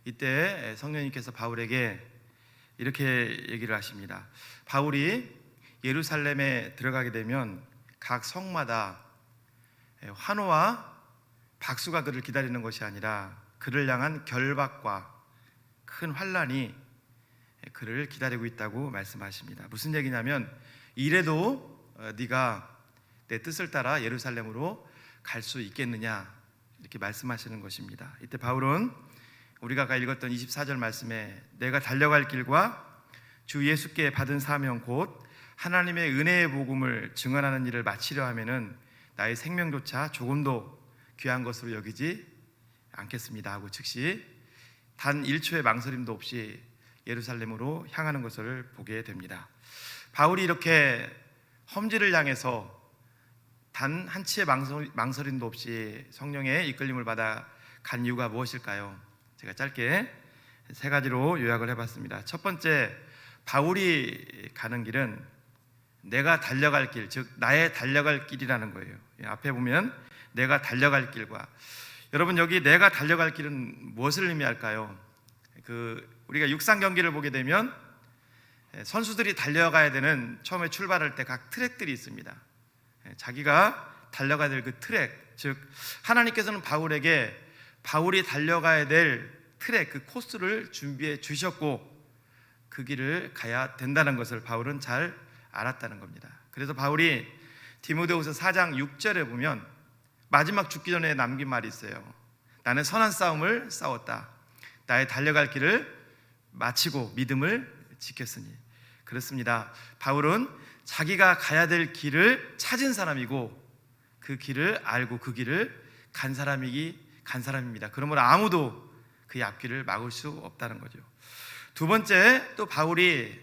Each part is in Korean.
이때 성령님께서 바울에게 이렇게 얘기를 하십니다. 바울이 예루살렘에 들어가게 되면 각 성마다 환호와 박수가 그를 기다리는 것이 아니라 그를 향한 결박과 큰 환난이 그를 기다리고 있다고 말씀하십니다. 무슨 얘기냐면, 이래도 네가 내 뜻을 따라 예루살렘으로 갈 수 있겠느냐, 이렇게 말씀하시는 것입니다. 이때 바울은 우리가 아까 읽었던 24절 말씀에 내가 달려갈 길과 주 예수께 받은 사명 곧 하나님의 은혜의 복음을 증언하는 일을 마치려 하면은 나의 생명조차 조금도 귀한 것으로 여기지 않겠습니다 하고 즉시 단 1초의 망설임도 없이 예루살렘으로 향하는 것을 보게 됩니다. 바울이 이렇게 험지를 향해서 단 한치의 망설임도 없이 성령의 이끌림을 받아 간 이유가 무엇일까요? 제가 짧게 세 가지로 요약을 해봤습니다. 첫 번째, 바울이 가는 길은 내가 달려갈 길, 즉 나의 달려갈 길이라는 거예요. 앞에 보면 내가 달려갈 길과, 여러분 여기 내가 달려갈 길은 무엇을 의미할까요? 우리가 육상 경기를 보게 되면 선수들이 달려가야 되는, 처음에 출발할 때 각 트랙들이 있습니다. 자기가 달려가야 될 그 트랙, 즉 하나님께서는 바울에게 바울이 달려가야 될 트랙, 그 코스를 준비해 주셨고 그 길을 가야 된다는 것을 바울은 잘 알았다는 겁니다. 그래서 바울이 디모데후서 4장 6절에 보면 마지막 죽기 전에 남긴 말이 있어요. 나는 선한 싸움을 싸웠다. 나의 달려갈 길을 마치고 믿음을 지켰으니. 그렇습니다. 바울은 자기가 가야 될 길을 찾은 사람이고 그 길을 알고 그 길을 간 사람입니다. 그러므로 아무도 그의 앞길을 막을 수 없다는 거죠. 두 번째, 또 바울이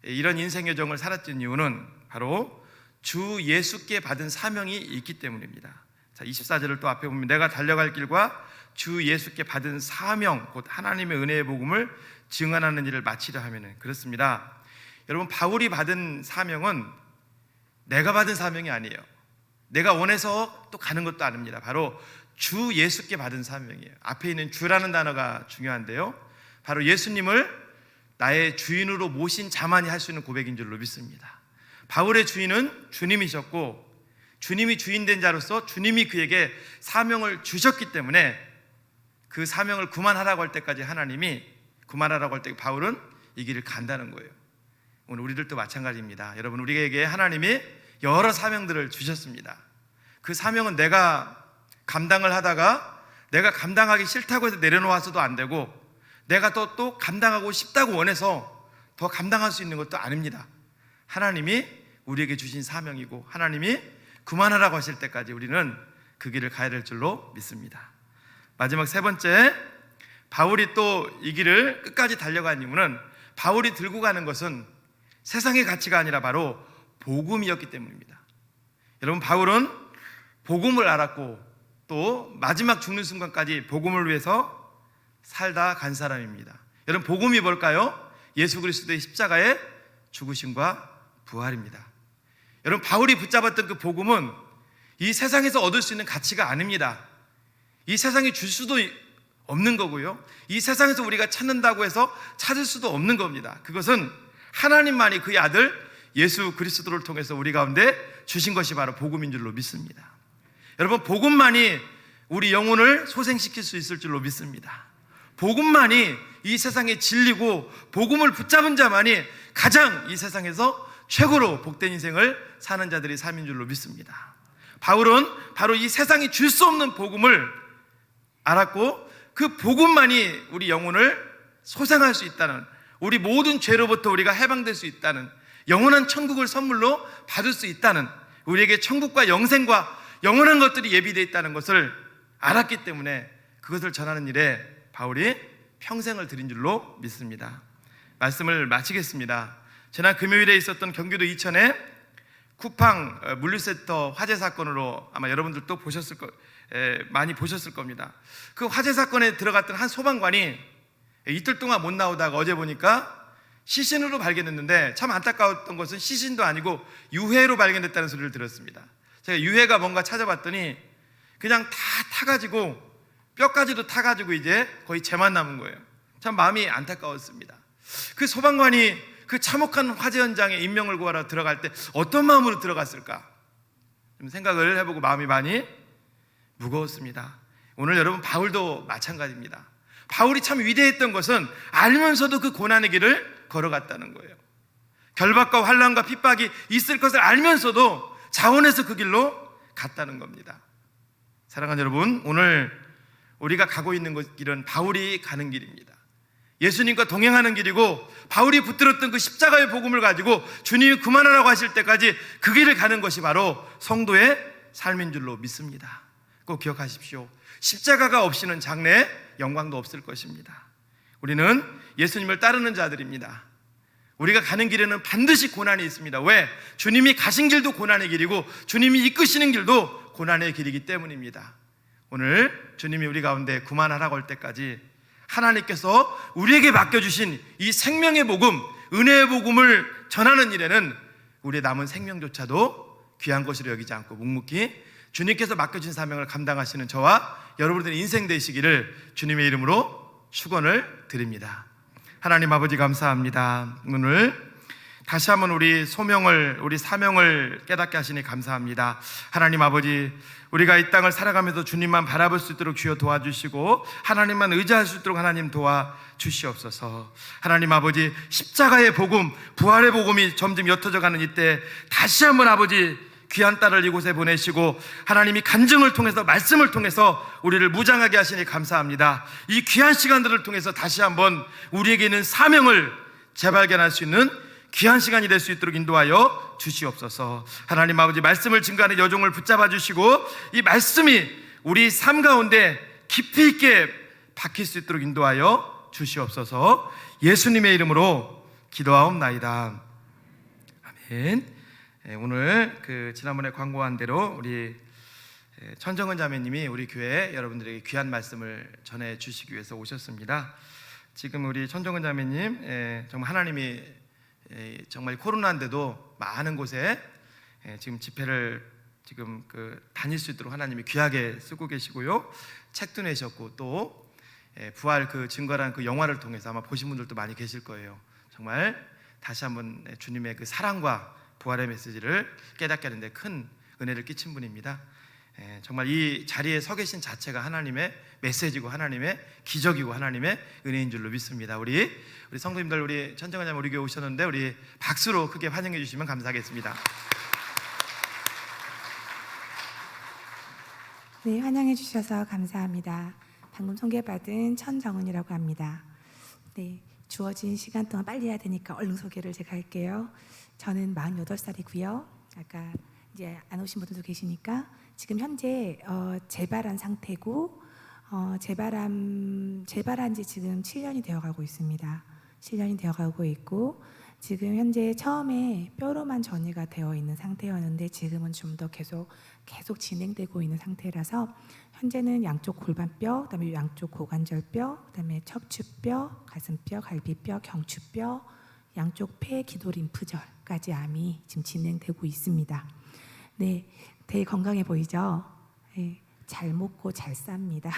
이런 인생 여정을 살았던 이유는 바로 주 예수께 받은 사명이 있기 때문입니다. 자, 24절을 또 앞에 보면 내가 달려갈 길과 주 예수께 받은 사명 곧 하나님의 은혜의 복음을 증언하는 일을 마치려 하면은, 그렇습니다. 여러분, 바울이 받은 사명은 내가 받은 사명이 아니에요. 내가 원해서 또 가는 것도 아닙니다. 바로 주 예수께 받은 사명이에요. 앞에 있는 주라는 단어가 중요한데요, 바로 예수님을 나의 주인으로 모신 자만이 할 수 있는 고백인 줄로 믿습니다. 바울의 주인은 주님이셨고 주님이 주인된 자로서 주님이 그에게 사명을 주셨기 때문에 그 사명을 그만하라고 할 때까지 하나님이 그만하라고 할 때 바울은 이 길을 간다는 거예요. 오늘 우리들도 마찬가지입니다. 여러분, 우리에게 하나님이 여러 사명들을 주셨습니다. 그 사명은 내가 감당을 하다가 내가 감당하기 싫다고 해서 내려놓아서도 안 되고 내가 또 감당하고 싶다고 원해서 더 감당할 수 있는 것도 아닙니다. 하나님이 우리에게 주신 사명이고 하나님이 그만하라고 하실 때까지 우리는 그 길을 가야 될 줄로 믿습니다. 마지막 세 번째, 바울이 또 이 길을 끝까지 달려간 이유는 바울이 들고 가는 것은 세상의 가치가 아니라 바로 복음이었기 때문입니다. 여러분, 바울은 복음을 알았고 또 마지막 죽는 순간까지 복음을 위해서 살다 간 사람입니다. 여러분, 복음이 뭘까요? 예수 그리스도의 십자가의 죽으심과 부활입니다. 여러분, 바울이 붙잡았던 그 복음은 이 세상에서 얻을 수 있는 가치가 아닙니다. 이 세상이 줄 수도 없는 거고요, 이 세상에서 우리가 찾는다고 해서 찾을 수도 없는 겁니다. 그것은 하나님만이 그의 아들 예수 그리스도를 통해서 우리 가운데 주신 것이 바로 복음인 줄로 믿습니다. 여러분, 복음만이 우리 영혼을 소생시킬 수 있을 줄로 믿습니다. 복음만이 이 세상의 진리고 복음을 붙잡은 자만이 가장 이 세상에서 최고로 복된 인생을 사는 자들이 삶인 줄로 믿습니다. 바울은 바로 이 세상이 줄 수 없는 복음을 알았고 그 복음만이 우리 영혼을 소생할 수 있다는, 우리 모든 죄로부터 우리가 해방될 수 있다는, 영원한 천국을 선물로 받을 수 있다는, 우리에게 천국과 영생과 영원한 것들이 예비되어 있다는 것을 알았기 때문에 그것을 전하는 일에 바울이 평생을 들인 줄로 믿습니다. 말씀을 마치겠습니다. 지난 금요일에 있었던 경기도 이천의 쿠팡 물류센터 화재 사건으로 아마 여러분들도 많이 보셨을 겁니다. 그 화재 사건에 들어갔던 한 소방관이 이틀 동안 못 나오다가 어제 보니까 시신으로 발견됐는데, 참 안타까웠던 것은 시신도 아니고 유해로 발견됐다는 소리를 들었습니다. 제가 유해가 뭔가 찾아봤더니 그냥 다 타가지고 뼈까지도 타가지고 이제 거의 재만 남은 거예요. 참 마음이 안타까웠습니다. 그 소방관이 그 참혹한 화재 현장에 인명을 구하러 들어갈 때 어떤 마음으로 들어갔을까? 좀 생각을 해보고 마음이 많이 무거웠습니다. 오늘 여러분, 바울도 마찬가지입니다. 바울이 참 위대했던 것은 알면서도 그 고난의 길을 걸어갔다는 거예요. 결박과 환난과 핍박이 있을 것을 알면서도 자원해서 그 길로 갔다는 겁니다. 사랑하는 여러분, 오늘 우리가 가고 있는 길은 바울이 가는 길입니다. 예수님과 동행하는 길이고, 바울이 붙들었던 그 십자가의 복음을 가지고 주님이 그만하라고 하실 때까지 그 길을 가는 것이 바로 성도의 삶인 줄로 믿습니다. 꼭 기억하십시오. 십자가가 없이는 장래 영광도 없을 것입니다. 우리는 예수님을 따르는 자들입니다. 우리가 가는 길에는 반드시 고난이 있습니다. 왜? 주님이 가신 길도 고난의 길이고 주님이 이끄시는 길도 고난의 길이기 때문입니다. 오늘 주님이 우리 가운데 그만하라고 할 때까지 하나님께서 우리에게 맡겨주신 이 생명의 복음, 은혜의 복음을 전하는 일에는 우리의 남은 생명조차도 귀한 것으로 여기지 않고 묵묵히 주님께서 맡겨준 사명을 감당하시는 저와 여러분들의 인생 되시기를 주님의 이름으로 축원을 드립니다. 하나님 아버지, 감사합니다. 오늘 다시 한번 우리 소명을, 우리 사명을 깨닫게 하시니 감사합니다. 하나님 아버지, 우리가 이 땅을 살아가면서 주님만 바라볼 수 있도록 주여 도와주시고 하나님만 의지할 수 있도록 하나님 도와주시옵소서. 하나님 아버지, 십자가의 복음, 부활의 복음이 점점 옅어져 가는 이때 다시 한번 아버지 귀한 딸을 이곳에 보내시고 하나님이 간증을 통해서, 말씀을 통해서 우리를 무장하게 하시니 감사합니다. 이 귀한 시간들을 통해서 다시 한번 우리에게 있는 사명을 재발견할 수 있는 귀한 시간이 될 수 있도록 인도하여 주시옵소서. 하나님 아버지, 말씀을 증거하는 여종을 붙잡아 주시고 이 말씀이 우리 삶 가운데 깊이 있게 박힐 수 있도록 인도하여 주시옵소서. 예수님의 이름으로 기도하옵나이다. 아멘. 오늘 지난번에 광고한 대로 우리 천정은 자매님이 우리 교회 여러분들에게 귀한 말씀을 전해 주시기 위해서 오셨습니다. 지금 우리 천정은 자매님, 정말 하나님이 정말 코로나인데도 많은 곳에 지금 집회를 지금 다닐 수 있도록 하나님이 귀하게 쓰고 계시고요. 책도 내셨고 또 부활 증거란 영화를 통해서 아마 보신 분들도 많이 계실 거예요. 정말 다시 한번 주님의 사랑과 부활의 메시지를 깨닫게 하는데 큰 은혜를 끼친 분입니다. 정말 이 자리에 서 계신 자체가 하나님의 메시지고 하나님의 기적이고 하나님의 은혜인 줄로 믿습니다. 우리 성도님들, 우리 천정은 우리 교회 오셨는데 우리 박수로 크게 환영해 주시면 감사하겠습니다. 네, 환영해 주셔서 감사합니다. 방금 소개받은 천정은이라고 합니다. 네, 주어진 시간 동안 빨리 해야 되니까 얼른 소개를 제가 할게요. 저는 48살이고요. 아까 이제 안 오신 분들도 계시니까 지금 현재 재발한 상태고 재발한 지 지금 7년이 되어가고 있습니다. 7년이 되어가고 있고 지금 현재 처음에 뼈로만 전이가 되어 있는 상태였는데 지금은 좀 더 계속 진행되고 있는 상태라서 현재는 양쪽 골반뼈, 그다음에 양쪽 고관절뼈, 그다음에 척추뼈, 가슴뼈, 갈비뼈, 경추뼈, 양쪽 폐, 기도 림프절까지 암이 지금 진행되고 있습니다. 네, 되게 건강해 보이죠? 네, 잘 먹고 잘 삽니다.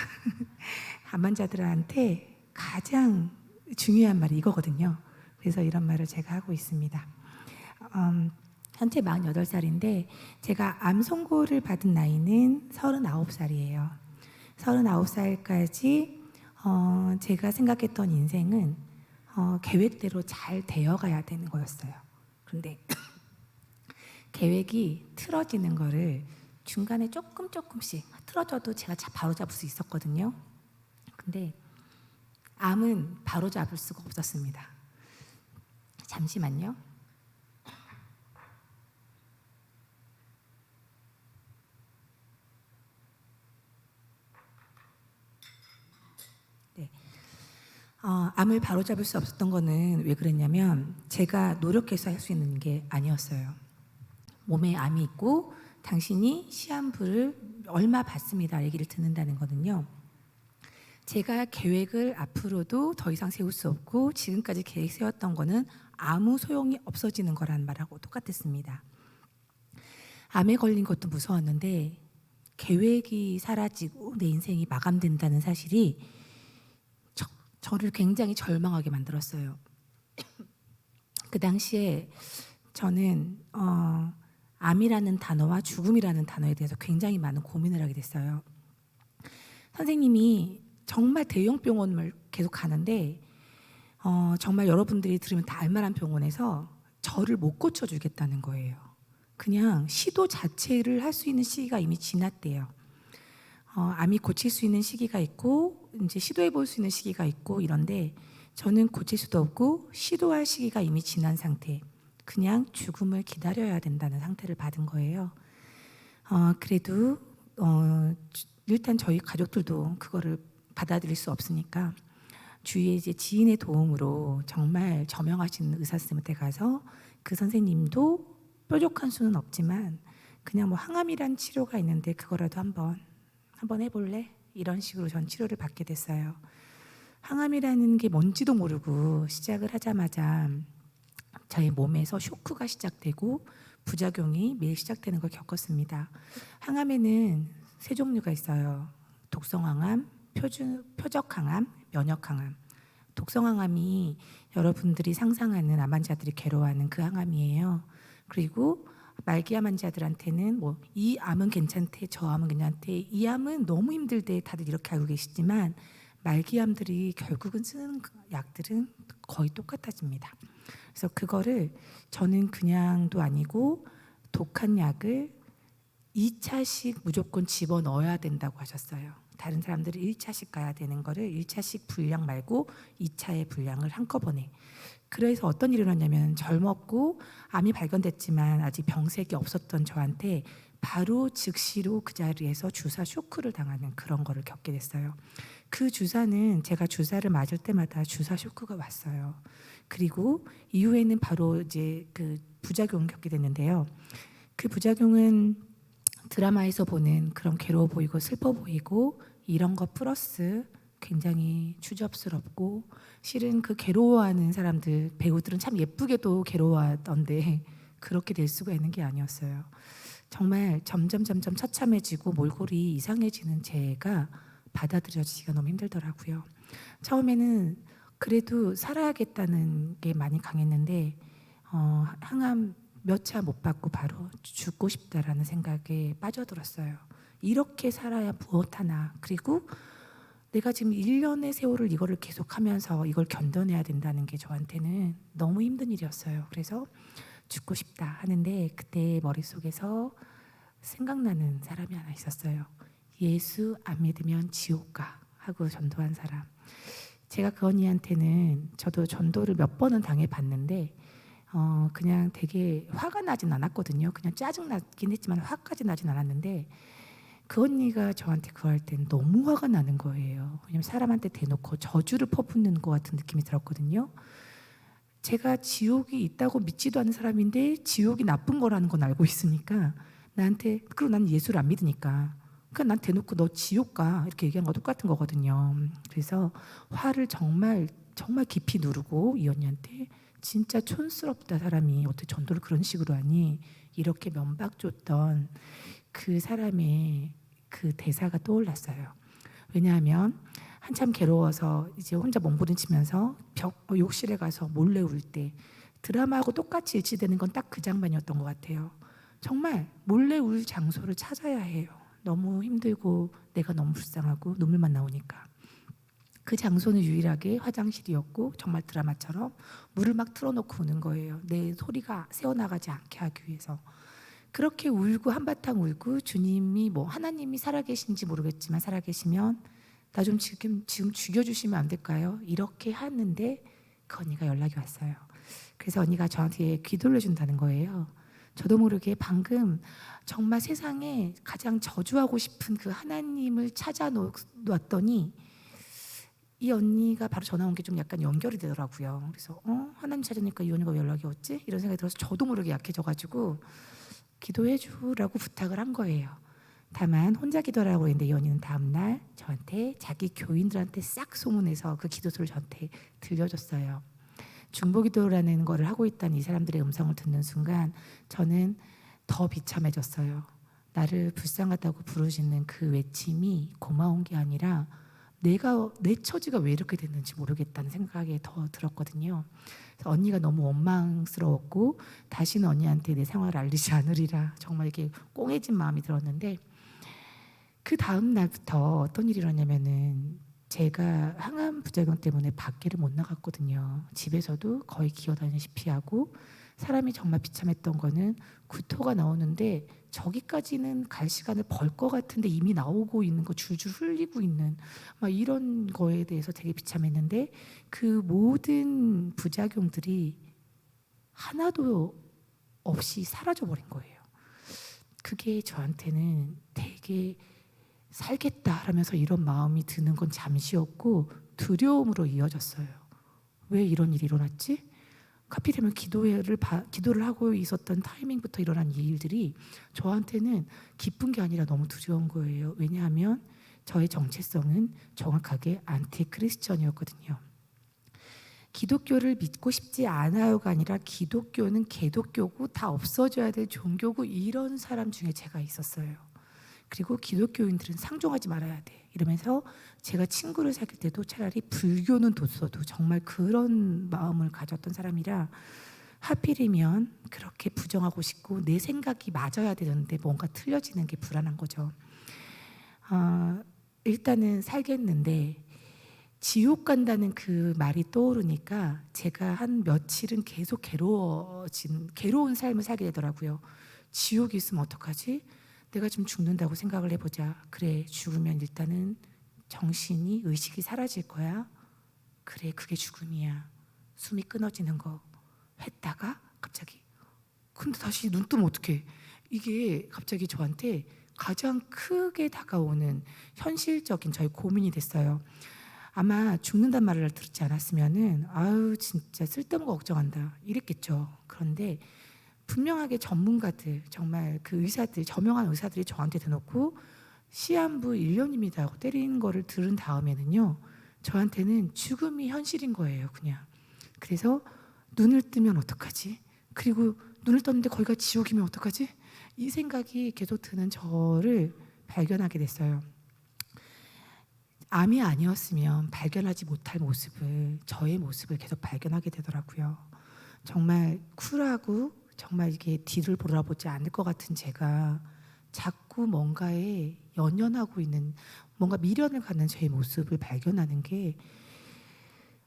암 환자들한테 가장 중요한 말이 이거거든요. 그래서 이런 말을 제가 하고 있습니다. 현재 48살인데 제가 암 선고를 받은 나이는 39살이에요. 39살까지 제가 생각했던 인생은 계획대로 잘 되어가야 되는 거였어요. 그런데 계획이 틀어지는 거를 중간에 조금씩 틀어져도 제가 바로 잡을 수 있었거든요. 근데 암은 바로 잡을 수가 없었습니다. 잠시만요. 네. 암을 바로 잡을 수 없었던 거는 왜 그랬냐면 제가 노력해서 할 수 있는 게 아니었어요. 몸에 암이 있고 당신이 시한부를 얼마 받습니다 얘기를 듣는다는 거는요, 제가 계획을 앞으로도 더 이상 세울 수 없고 지금까지 계획 세웠던 거는 아무 소용이 없어지는 거라는 말하고 똑같았습니다. 암에 걸린 것도 무서웠는데 계획이 사라지고 내 인생이 마감된다는 사실이 저를 굉장히 절망하게 만들었어요. 그 당시에 저는 암이라는 단어와 죽음이라는 단어에 대해서 굉장히 많은 고민을 하게 됐어요. 선생님이 정말 대형 병원을 계속 가는데 정말 여러분들이 들으면 다 알만한 병원에서 저를 못 고쳐주겠다는 거예요. 그냥 시도 자체를 할 수 있는 시기가 이미 지났대요. 암이 고칠 수 있는 시기가 있고 이제 시도해 볼 수 있는 시기가 있고 이런데 저는 고칠 수도 없고 시도할 시기가 이미 지난 상태, 그냥 죽음을 기다려야 된다는 상태를 받은 거예요. 그래도 일단 저희 가족들도 그거를 받아들일 수 없으니까 주위에 이제 지인의 도움으로 정말 저명하신 의사 선생님한테 가서 그 선생님도 뾰족한 수는 없지만 그냥 뭐 항암이란 치료가 있는데 그거라도 한번 해볼래? 이런 식으로 전 치료를 받게 됐어요. 항암이라는 게 뭔지도 모르고 시작을 하자마자 저희 몸에서 쇼크가 시작되고 부작용이 매일 시작되는 걸 겪었습니다. 항암에는 세 종류가 있어요. 독성항암, 표적항암, 면역항암. 독성항암이 여러분들이 상상하는 암 환자들이 괴로워하는 그 항암이에요. 그리고 말기암 환자들한테는 뭐 이 암은 괜찮대, 저 암은 괜찮대, 이 암은 너무 힘들대, 다들 이렇게 알고 계시지만 말기암들이 결국은 쓰는 약들은 거의 똑같아집니다. 그래서 그거를 저는 그냥도 아니고 독한 약을 2차씩 무조건 집어넣어야 된다고 하셨어요. 다른 사람들은 1차씩 가야 되는 거를 1차씩 분량 말고 2차의 분량을 한꺼번에. 그래서 어떤 일이 일어났냐면 젊었고 암이 발견됐지만 아직 병색이 없었던 저한테 바로 즉시로 그 자리에서 주사 쇼크를 당하는 그런 거를 겪게 됐어요. 그 주사는 제가 주사를 맞을 때마다 주사 쇼크가 왔어요. 그리고 이후에는 바로 이제 그 부작용을 겪게 됐는데요. 그 부작용은 드라마에서 보는 그런 괴로워 보이고 슬퍼 보이고 이런 거 플러스 굉장히 추접스럽고, 실은 그 괴로워하는 사람들, 배우들은 참 예쁘게도 괴로워하던데 그렇게 될 수가 있는 게 아니었어요. 정말 점점 처참해지고 몰골이 이상해지는 제가 받아들여지기가 너무 힘들더라고요. 처음에는 그래도 살아야겠다는 게 많이 강했는데 항암 몇 차 못 받고 바로 죽고 싶다라는 생각에 빠져들었어요. 이렇게 살아야 무엇하나. 그리고 내가 지금 1년의 세월을 이거를 계속하면서 이걸 견뎌내야 된다는 게 저한테는 너무 힘든 일이었어요. 그래서 죽고 싶다 하는데 그때 머릿속에서 생각나는 사람이 하나 있었어요. 예수 안 믿으면 지옥 가 하고 전도한 사람. 제가 그 언니한테는 저도 전도를 몇 번은 당해봤는데 그냥 되게 화가 나진 않았거든요. 그냥 짜증나긴 했지만 화까지 나진 않았는데 그 언니가 저한테 그거 할 땐 너무 화가 나는 거예요. 왜냐면 사람한테 대놓고 저주를 퍼붓는 것 같은 느낌이 들었거든요. 제가 지옥이 있다고 믿지도 않는 사람인데 지옥이 나쁜 거라는 건 알고 있으니까 나한테, 그리고 난 예수를 안 믿으니까 그러니까 난 대놓고 너 지옥 가 이렇게 얘기한 거 똑같은 거거든요. 그래서 화를 정말 깊이 누르고 이 언니한테 진짜 촌스럽다, 사람이 어떻게 전도를 그런 식으로 하니, 이렇게 면박 줬던 그 사람의 그 대사가 떠올랐어요. 왜냐하면 한참 괴로워서 이제 혼자 몸부림치면서 욕실에 가서 몰래 울 때 드라마하고 똑같이 일치되는 건 딱 그 장면이었던 것 같아요. 정말 몰래 울 장소를 찾아야 해요. 너무 힘들고 내가 너무 불쌍하고 눈물만 나오니까. 그 장소는 유일하게 화장실이었고 정말 드라마처럼 물을 막 틀어놓고 우는 거예요. 내 소리가 새어나가지 않게 하기 위해서. 그렇게 울고 한바탕 울고 주님이 뭐 하나님이 살아계신지 모르겠지만 살아계시면 나 좀 지금 죽여주시면 안 될까요? 이렇게 하는데 그 언니가 연락이 왔어요. 그래서 언니가 저한테 기도를 해준다는 거예요. 저도 모르게 방금 정말 세상에 가장 저주하고 싶은 그 하나님을 찾아놓았더니 이 언니가 바로 전화 온 게 좀 약간 연결이 되더라고요. 그래서 하나님 찾으니까 이 언니가 왜 연락이 왔지? 이런 생각이 들어서 저도 모르게 약해져가지고 기도해 주라고 부탁을 한 거예요. 다만 혼자 기도하라고 했는데 이 언니는 다음날 저한테 자기 교인들한테 싹 소문내서 그 기도소를 저한테 들려줬어요. 중보기도라는 거를 하고 있다는 이 사람들의 음성을 듣는 순간 저는 더 비참해졌어요. 나를 불쌍하다고 부르시는 그 외침이 고마운 게 아니라 내 처지가 왜 이렇게 됐는지 모르겠다는 생각이 더 들었거든요. 그래서 언니가 너무 원망스러웠고 다시는 언니한테 내 상황을 알리지 않으리라 정말 이렇게 꽁해진 마음이 들었는데, 그 다음 날부터 어떤 일이 일어나냐면은 제가 항암 부작용 때문에 밖에를 못 나갔거든요. 집에서도 거의 기어다니시피 하고, 사람이 정말 비참했던 거는 구토가 나오는데 저기까지는 갈 시간을 벌 것 같은데 이미 나오고 있는 거 줄줄 흘리고 있는 막 이런 거에 대해서 되게 비참했는데, 그 모든 부작용들이 하나도 없이 사라져 버린 거예요. 그게 저한테는 되게 살겠다라면서 이런 마음이 드는 건 잠시였고 두려움으로 이어졌어요. 왜 이런 일이 일어났지? 하필이면 기도를 하고 있었던 타이밍부터 일어난 이 일들이 저한테는 기쁜 게 아니라 너무 두려운 거예요. 왜냐하면 저의 정체성은 정확하게 안티 크리스천이었거든요. 기독교를 믿고 싶지 않아요가 아니라 기독교는 개독교고 다 없어져야 될 종교고 이런 사람 중에 제가 있었어요. 그리고 기독교인들은 상종하지 말아야 돼 이러면서 제가 친구를 사귈 때도 차라리 불교는 뒀어도 정말 그런 마음을 가졌던 사람이라, 하필이면 그렇게 부정하고 싶고 내 생각이 맞아야 되는데 뭔가 틀려지는 게 불안한 거죠. 일단은 살겠는데 지옥 간다는 그 말이 떠오르니까 제가 한 며칠은 계속 괴로운 삶을 살게 되더라고요. 지옥이 있으면 어떡하지? 내가 좀 죽는다고 생각을 해보자. 그래, 죽으면 일단은 정신이, 의식이 사라질 거야. 그래, 그게 죽음이야. 숨이 끊어지는 거 했다가 갑자기 근데 다시 눈 뜨면 어떡해. 이게 갑자기 저한테 가장 크게 다가오는 현실적인 저의 고민이 됐어요. 아마 죽는단 말을 듣지 않았으면은 아유 진짜 쓸데없는 거 걱정한다 이랬겠죠. 그런데 분명하게 전문가들, 정말 그 의사들, 저명한 의사들이 저한테 대놓고 시한부 1년입니다 하고 때리는 거를 들은 다음에는요, 저한테는 죽음이 현실인 거예요. 그냥. 그래서 눈을 뜨면 어떡하지? 그리고 눈을 떴는데 거기가 지옥이면 어떡하지? 이 생각이 계속 드는 저를 발견하게 됐어요. 암이 아니었으면 발견하지 못할 모습을, 저의 모습을 계속 발견하게 되더라고요. 정말 쿨하고 정말 이게 뒤를 돌아보지 않을 것 같은 제가 자꾸 뭔가에 연연하고 있는, 뭔가 미련을 갖는 제 모습을 발견하는 게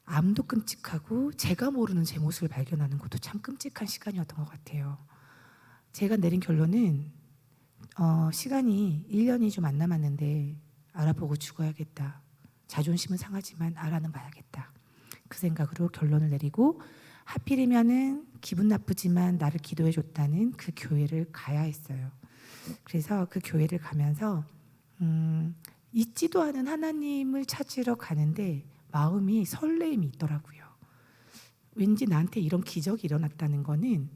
암도 끔찍하고 제가 모르는 제 모습을 발견하는 것도 참 끔찍한 시간이었던 것 같아요. 제가 내린 결론은 시간이 1년이 좀 안 남았는데 알아보고 죽어야겠다. 자존심은 상하지만 알아는 봐야겠다. 그 생각으로 결론을 내리고, 하필이면은 기분 나쁘지만 나를 기도해 줬다는 그 교회를 가야 했어요. 그래서 그 교회를 가면서 있지도 않은 하나님을 찾으러 가는데 마음이 설레임이 있더라고요. 왠지 나한테 이런 기적이 일어났다는 거는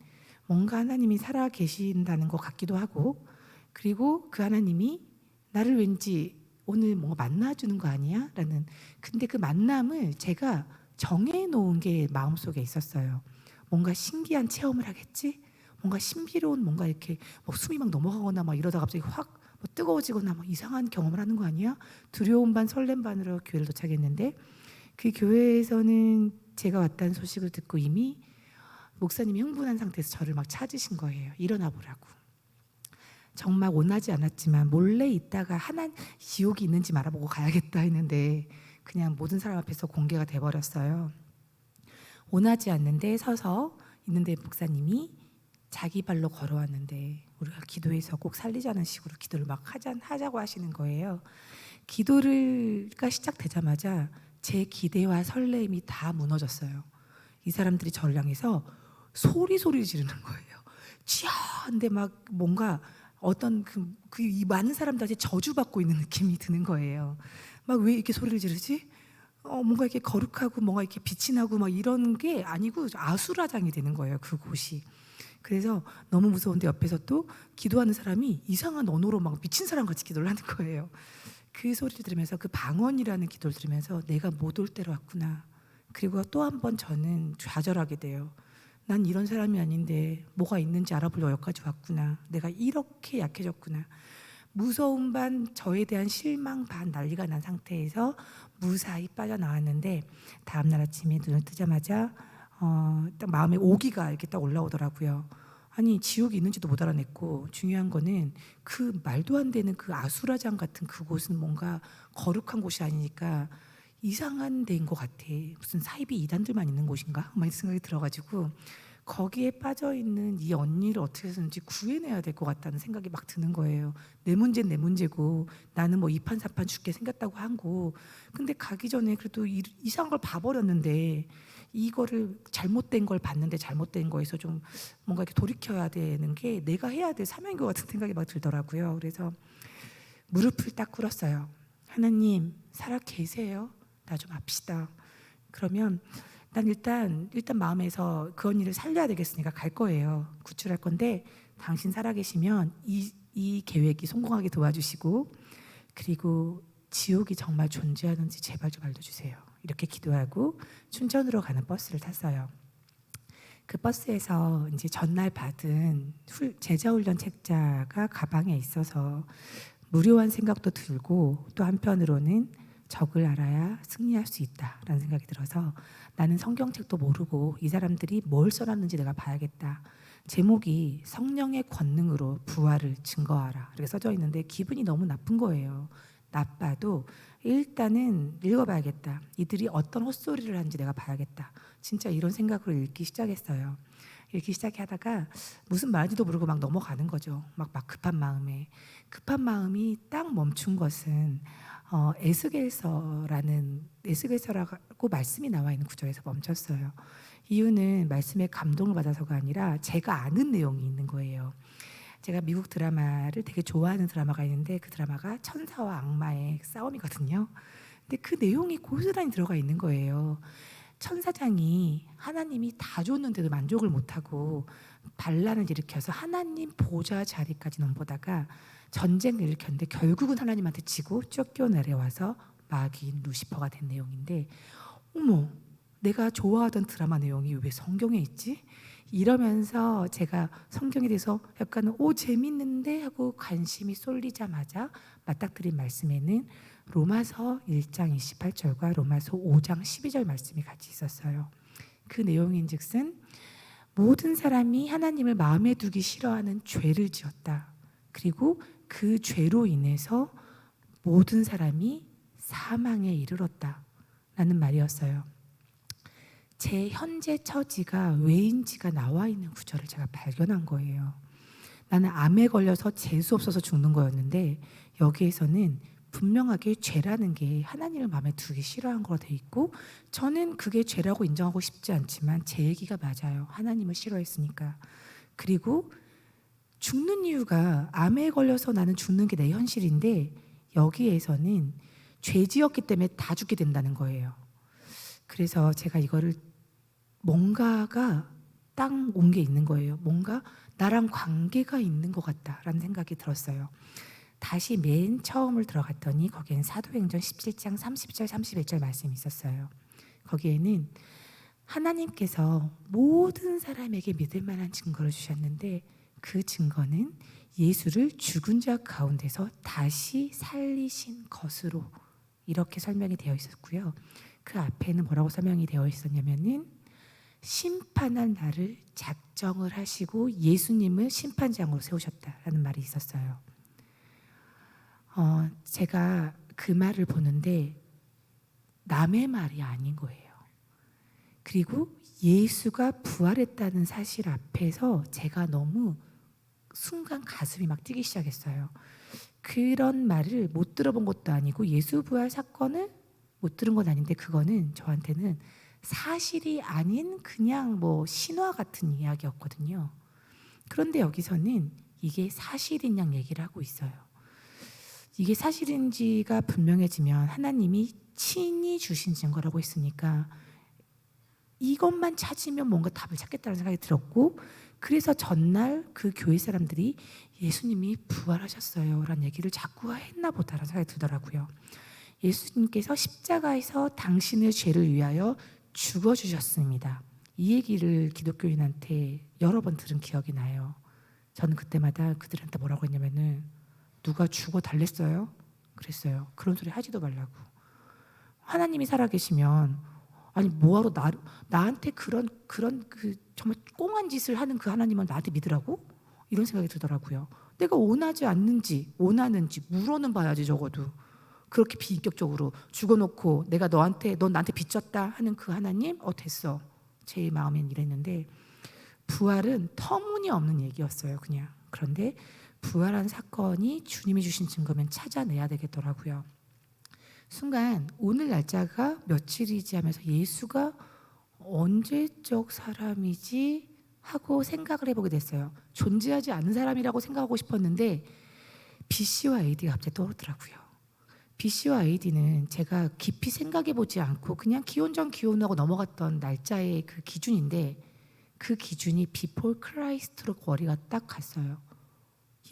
뭔가 하나님이 살아 계신다는 것 같기도 하고, 그리고 그 하나님이 나를 왠지 오늘 뭔가 만나주는 거 아니야? 라는, 근데 그 만남을 제가 정해놓은 게 마음속에 있었어요. 뭔가 신기한 체험을 하겠지? 뭔가 신비로운, 뭔가 이렇게 뭐 숨이 막 넘어가거나 막 이러다가 갑자기 확 뭐 뜨거워지거나 막 이상한 경험을 하는 거 아니야? 두려움 반 설렘 반으로 교회를 도착했는데, 그 교회에서는 제가 왔다는 소식을 듣고 이미 목사님이 흥분한 상태에서 저를 막 찾으신 거예요. 일어나 보라고. 정말 원하지 않았지만 몰래 있다가 지옥이 있는지 알아보고 가야겠다 했는데 그냥 모든 사람 앞에서 공개가 돼버렸어요. 원하지 않는데 서서 있는데 목사님이 자기 발로 걸어왔는데 우리가 기도해서 꼭 살리자는 식으로 기도를 막 하자고 하시는 거예요. 기도가 시작되자마자 제 기대와 설렘이 다 무너졌어요. 이 사람들이 저를 향해서 소리 지르는 거예요. 쥐어한데 막 뭔가 어떤 이 많은 사람들한테 저주받고 있는 느낌이 드는 거예요. 막 왜 이렇게 소리를 지르지? 뭔가 이렇게 거룩하고 뭔가 이렇게 빛이 나고 막 이런 게 아니고 아수라장이 되는 거예요, 그곳이. 그래서 너무 무서운데 옆에서 또 기도하는 사람이 이상한 언어로 막 미친 사람 같이 기도를 하는 거예요. 그 소리를 들으면서, 그 방언이라는 기도를 들으면서 내가 못 올 때로 왔구나. 그리고 또 한 번 저는 좌절하게 돼요. 난 이런 사람이 아닌데 뭐가 있는지 알아보려고 여기까지 왔구나. 내가 이렇게 약해졌구나. 무서움 반 저에 대한 실망 반 난리가 난 상태에서 무사히 빠져나왔는데 다음날 아침에 눈을 뜨자마자 딱 마음에 오기가 이렇게 딱 올라오더라고요. 아니 지옥이 있는지도 못 알아냈고 중요한 거는 그 말도 안 되는 그 아수라장 같은 그곳은 뭔가 거룩한 곳이 아니니까 이상한 데인 것 같아. 무슨 사이비 이단들만 있는 곳인가? 막 이런 생각이 들어가지고 거기에 빠져 있는 이 언니를 어떻게 해서든지 구해내야 될 것 같다는 생각이 막 드는 거예요. 내 문제는 내 문제고 나는 뭐 이판사판 죽게 생겼다고 하고 근데 가기 전에 그래도 이상한 걸 봐버렸는데 이거를 잘못된 걸 봤는데 잘못된 거에서 좀 뭔가 이렇게 돌이켜야 되는 게 내가 해야 될 사명인 것 같은 생각이 막 들더라고요. 그래서 무릎을 딱 꿇었어요. 하나님 살아 계세요? 나 좀 압시다. 그러면 난 일단 마음에서 그 언니를 살려야 되겠으니까 갈 거예요. 구출할 건데 당신 살아계시면 이 계획이 성공하게 도와주시고 그리고 지옥이 정말 존재하는지 제발 좀 알려주세요. 이렇게 기도하고 춘천으로 가는 버스를 탔어요. 그 버스에서 이제 전날 받은 제자훈련 책자가 가방에 있어서 무료한 생각도 들고 또 한편으로는 적을 알아야 승리할 수 있다라는 생각이 들어서 나는 성경책도 모르고 이 사람들이 뭘 써놨는지 내가 봐야겠다. 제목이 성령의 권능으로 부활을 증거하라 이렇게 써져 있는데 기분이 너무 나쁜 거예요. 나빠도 일단은 읽어봐야겠다. 이들이 어떤 헛소리를 하는지 내가 봐야겠다. 진짜 이런 생각으로 읽기 시작했어요. 읽기 시작하다가 무슨 말인지도 모르고 막 넘어가는 거죠. 막 급한 마음이 딱 멈춘 것은 에스겔서라고 말씀이 나와 있는 구절에서 멈췄어요. 이유는 말씀에 감동을 받아서가 아니라 제가 아는 내용이 있는 거예요. 제가 미국 드라마를 되게 좋아하는 드라마가 있는데 그 드라마가 천사와 악마의 싸움이거든요. 근데 그 내용이 고스란히 들어가 있는 거예요. 천사장이 하나님이 다 줬는데도 만족을 못하고 반란을 일으켜서 하나님 보좌 자리까지 넘보다가 전쟁을 일으켰는데 결국은 하나님한테 지고 쫓겨내려와서 마귀인 루시퍼가 된 내용인데 어머 내가 좋아하던 드라마 내용이 왜 성경에 있지? 이러면서 제가 성경에 대해서 약간 재밌는데 하고 관심이 쏠리자마자 맞닥뜨린 말씀에는 로마서 1장 28절과 로마서 5장 12절 말씀이 같이 있었어요. 그 내용인즉슨 모든 사람이 하나님을 마음에 두기 싫어하는 죄를 지었다. 그리고 그 죄로 인해서 모든 사람이 사망에 이르렀다 라는 말이었어요. 제 현재 처지가 왜인지가 나와 있는 구절을 제가 발견한 거예요. 나는 암에 걸려서 재수 없어서 죽는 거였는데 여기에서는 분명하게 죄라는 게 하나님을 마음에 두기 싫어한 거로 돼 있고 저는 그게 죄라고 인정하고 싶지 않지만 제 얘기가 맞아요. 하나님을 싫어했으니까. 그리고 죽는 이유가 암에 걸려서 나는 죽는 게 내 현실인데 여기에서는 죄 지었기 때문에 다 죽게 된다는 거예요. 그래서 제가 이거를 뭔가가 딱 온 게 있는 거예요. 뭔가 나랑 관계가 있는 것 같다라는 생각이 들었어요. 다시 맨 처음을 들어갔더니 거기에는 사도행전 17장 30절 31절 말씀이 있었어요. 거기에는 하나님께서 모든 사람에게 믿을 만한 증거를 주셨는데 그 증거는 예수를 죽은 자 가운데서 다시 살리신 것으로 이렇게 설명이 되어 있었고요. 그 앞에는 뭐라고 설명이 되어 있었냐면은 심판할 날을 작정을 하시고 예수님을 심판장으로 세우셨다라는 말이 있었어요. 제가 그 말을 보는데 남의 말이 아닌 거예요. 그리고 예수가 부활했다는 사실 앞에서 제가 너무 순간 가슴이 막 뛰기 시작했어요. 그런 말을 못 들어본 것도 아니고 예수 부활 사건을 못 들은 건 아닌데 그거는 저한테는 사실이 아닌 그냥 뭐 신화 같은 이야기였거든요. 그런데 여기서는 이게 사실인 양 얘기를 하고 있어요. 이게 사실인지가 분명해지면 하나님이 친히 주신 증거라고 했으니까 이것만 찾으면 뭔가 답을 찾겠다는 생각이 들었고 그래서 전날 그 교회 사람들이 예수님이 부활하셨어요 라는 얘기를 자꾸 했나 보다라는 생각이 들더라고요. 예수님께서 십자가에서 당신의 죄를 위하여 죽어주셨습니다. 이 얘기를 기독교인한테 여러 번 들은 기억이 나요. 저는 그때마다 그들한테 뭐라고 했냐면은 누가 죽어 달랬어요? 그랬어요. 그런 소리 하지도 말라고. 하나님이 살아계시면 아니 뭐하러 나한테 그런 그 정말 꽁한 짓을 하는 그 하나님은 나한테 믿으라고? 이런 생각이 들더라고요. 내가 원하지 않는지 원하는지 물어는 봐야지. 적어도 그렇게 비인격적으로 죽어놓고 넌 나한테 빚졌다 하는 그 하나님 됐어. 제 마음엔 이랬는데 부활은 터무니없는 얘기였어요. 그냥. 그런데 부활한 사건이 주님이 주신 증거면 찾아내야 되겠더라고요. 순간 오늘 날짜가 며칠이지 하면서 예수가 언제적 사람이지 하고 생각을 해보게 됐어요. 존재하지 않은 사람이라고 생각하고 싶었는데 BC와 AD가 갑자기 떠오르더라고요. BC와 AD는 제가 깊이 생각해보지 않고 그냥 기원전 기원하고 넘어갔던 날짜의 그 기준인데 그 기준이 Before Christ로 거리가 딱 갔어요.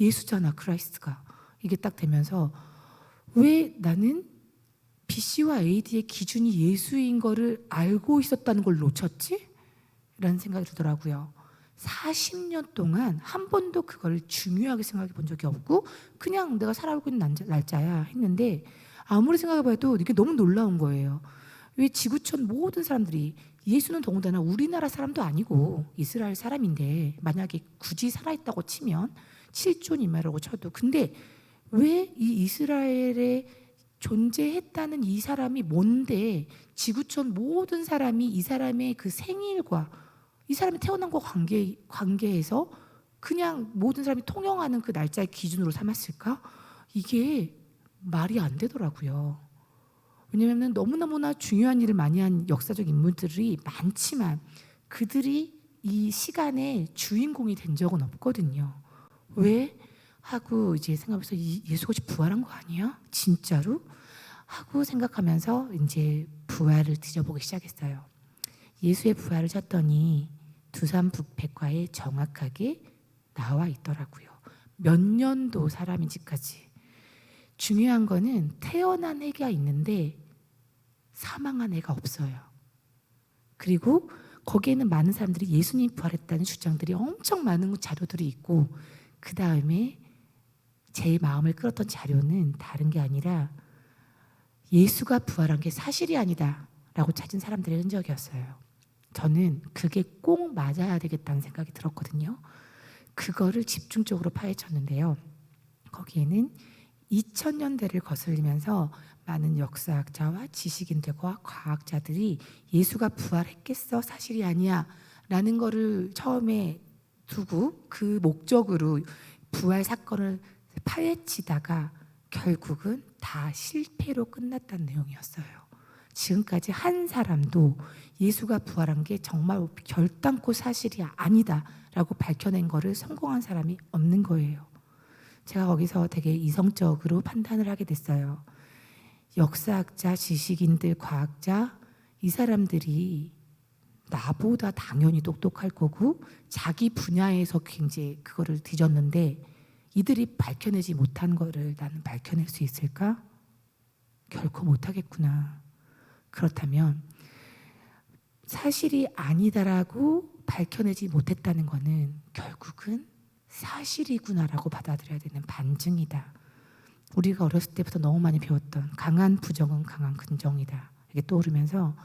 예수잖아, 크라이스트가. 이게 딱 되면서 왜 나는 BC와 AD의 기준이 예수인 거를 알고 있었다는 걸 놓쳤지? 라는 생각이 들더라고요. 40년 동안 한 번도 그걸 중요하게 생각해 본 적이 없고 그냥 내가 살아오고 있는 날짜야 했는데 아무리 생각해봐도 이게 너무 놀라운 거예요. 왜 지구촌 모든 사람들이 예수는 더군다나 우리나라 사람도 아니고 이스라엘 사람인데 만약에 굳이 살아있다고 치면 7존이마라고 쳐도 근데 왜 이 이스라엘에 존재했다는 이 사람이 뭔데 지구촌 모든 사람이 이 사람의 그 생일과 이 사람이 태어난 것 관계에서 그냥 모든 사람이 통용하는 그 날짜의 기준으로 삼았을까? 이게 말이 안 되더라고요. 왜냐하면 너무너무나 중요한 일을 많이 한 역사적 인물들이 많지만 그들이 이 시간의 주인공이 된 적은 없거든요. 왜? 하고 이제 생각해서 예수가 부활한 거 아니야? 진짜로? 하고 생각하면서 이제 부활을 뒤져보기 시작했어요. 예수의 부활을 찾더니 두산백과에 정확하게 나와 있더라고요. 몇 년도 사람인지까지. 중요한 거는 태어난 애가 있는데 사망한 애가 없어요. 그리고 거기에는 많은 사람들이 예수님 부활했다는 주장들이 엄청 많은 자료들이 있고 그 다음에 제 마음을 끌었던 자료는 다른 게 아니라 예수가 부활한 게 사실이 아니다 라고 찾은 사람들의 흔적이었어요. 저는 그게 꼭 맞아야 되겠다는 생각이 들었거든요. 그거를 집중적으로 파헤쳤는데요. 거기에는 2000년대를 거슬리면서 많은 역사학자와 지식인들과 과학자들이 예수가 부활했겠어? 사실이 아니야 라는 거를 처음에 두고 그 목적으로 부활 사건을 파헤치다가 결국은 다 실패로 끝났다는 내용이었어요. 지금까지 한 사람도 예수가 부활한 게 정말 결단코 사실이 아니다 라고 밝혀낸 거를 성공한 사람이 없는 거예요. 제가 거기서 되게 이성적으로 판단을 하게 됐어요. 역사학자, 지식인들, 과학자 이 사람들이 나보다 당연히 똑똑할 거고 자기 분야에서 굉장히 그거를 뒤졌는데 이들이 밝혀내지 못한 거를 나는 밝혀낼 수 있을까? 결코 못하겠구나. 그렇다면 사실이 아니다라고 밝혀내지 못했다는 거는 결국은 사실이구나라고 받아들여야 되는 반증이다. 우리가 어렸을 때부터 너무 많이 배웠던 강한 부정은 강한 긍정이다. 이게 떠오르면서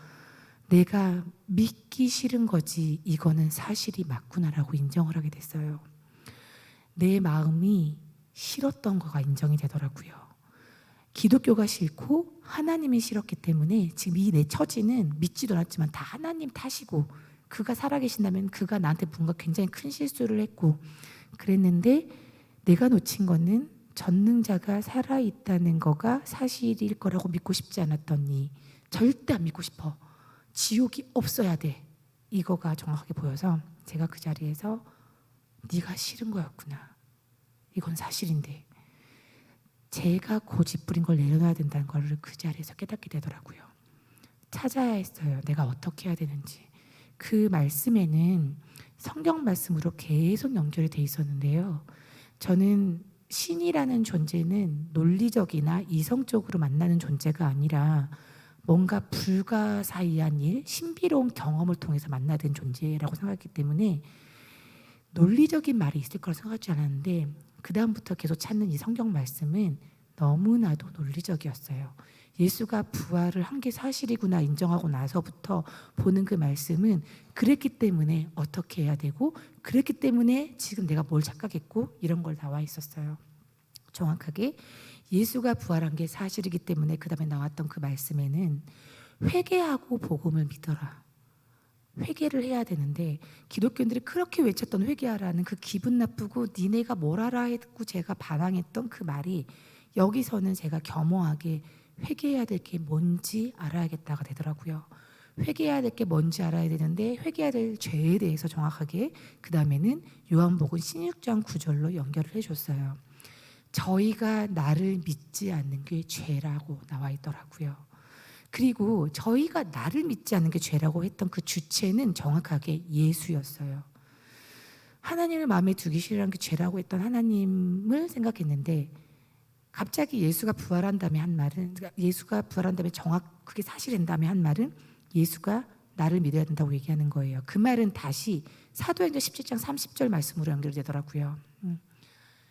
내가 믿기 싫은 거지 이거는 사실이 맞구나라고 인정을 하게 됐어요. 내 마음이 싫었던 거가 인정이 되더라고요. 기독교가 싫고 하나님이 싫었기 때문에 지금 이 내 처지는 믿지도 않았지만 다 하나님 탓이고 그가 살아계신다면 그가 나한테 뭔가 굉장히 큰 실수를 했고 그랬는데 내가 놓친 거는 전능자가 살아있다는 거가 사실일 거라고 믿고 싶지 않았더니 절대 안 믿고 싶어. 지옥이 없어야 돼. 이거가 정확하게 보여서 제가 그 자리에서 네가 싫은 거였구나. 이건 사실인데 제가 고집 부린 걸 내려놔야 된다는 걸 그 자리에서 깨닫게 되더라고요. 찾아야 했어요. 내가 어떻게 해야 되는지. 그 말씀에는 성경 말씀으로 계속 연결이 돼 있었는데요. 저는 신이라는 존재는 논리적이나 이성적으로 만나는 존재가 아니라 뭔가 불가사의한 일, 신비로운 경험을 통해서 만나야 되는 존재라고 생각했기 때문에 논리적인 말이 있을 거라 생각하지 않았는데 그다음부터 계속 찾는 이 성경 말씀은 너무나도 논리적이었어요. 예수가 부활을 한 게 사실이구나 인정하고 나서부터 보는 그 말씀은 그랬기 때문에 어떻게 해야 되고 그랬기 때문에 지금 내가 뭘 착각했고 이런 걸 나와 있었어요. 정확하게 예수가 부활한 게 사실이기 때문에 그 다음에 나왔던 그 말씀에는 회개하고 복음을 믿어라. 회개를 해야 되는데 기독교인들이 그렇게 외쳤던 회개하라는 그 기분 나쁘고 니네가 뭘 알아 했고 제가 반항했던 그 말이 여기서는 제가 겸허하게 회개해야 될 게 뭔지 알아야겠다가 되더라고요. 회개해야 될 게 뭔지 알아야 되는데 회개해야 될 죄에 대해서 정확하게 그 다음에는 요한복음 16장 9절로 연결을 해줬어요. 저희가 나를 믿지 않는 게 죄라고 나와 있더라고요. 그리고 저희가 나를 믿지 않는 게 죄라고 했던 그 주체는 정확하게 예수였어요. 하나님을 마음에 두기 싫어하는 게 죄라고 했던 하나님을 생각했는데 갑자기 예수가 부활한 다음에 한 말은 예수가 부활한 다음에 그게 사실인 다음에 한 말은 예수가 나를 믿어야 된다고 얘기하는 거예요. 그 말은 다시 사도행전 17장 30절 말씀으로 연결되더라고요.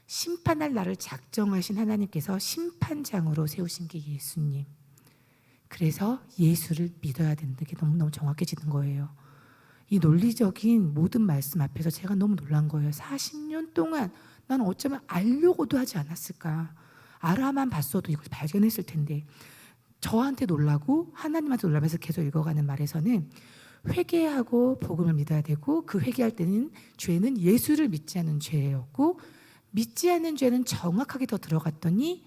심판할 나를 작정하신 하나님께서 심판장으로 세우신 게 예수님. 그래서 예수를 믿어야 되는 게 너무너무 정확해지는 거예요. 이 논리적인 모든 말씀 앞에서 제가 너무 놀란 거예요. 40년 동안 난 어쩌면 알려고도 하지 않았을까. 알아만 봤어도 이걸 발견했을 텐데 저한테 놀라고 하나님한테 놀라면서 계속 읽어가는 말에서는 회개하고 복음을 믿어야 되고 그 회개할 때는 죄는 예수를 믿지 않는 죄였고 믿지 않는 죄는 정확하게 더 들어갔더니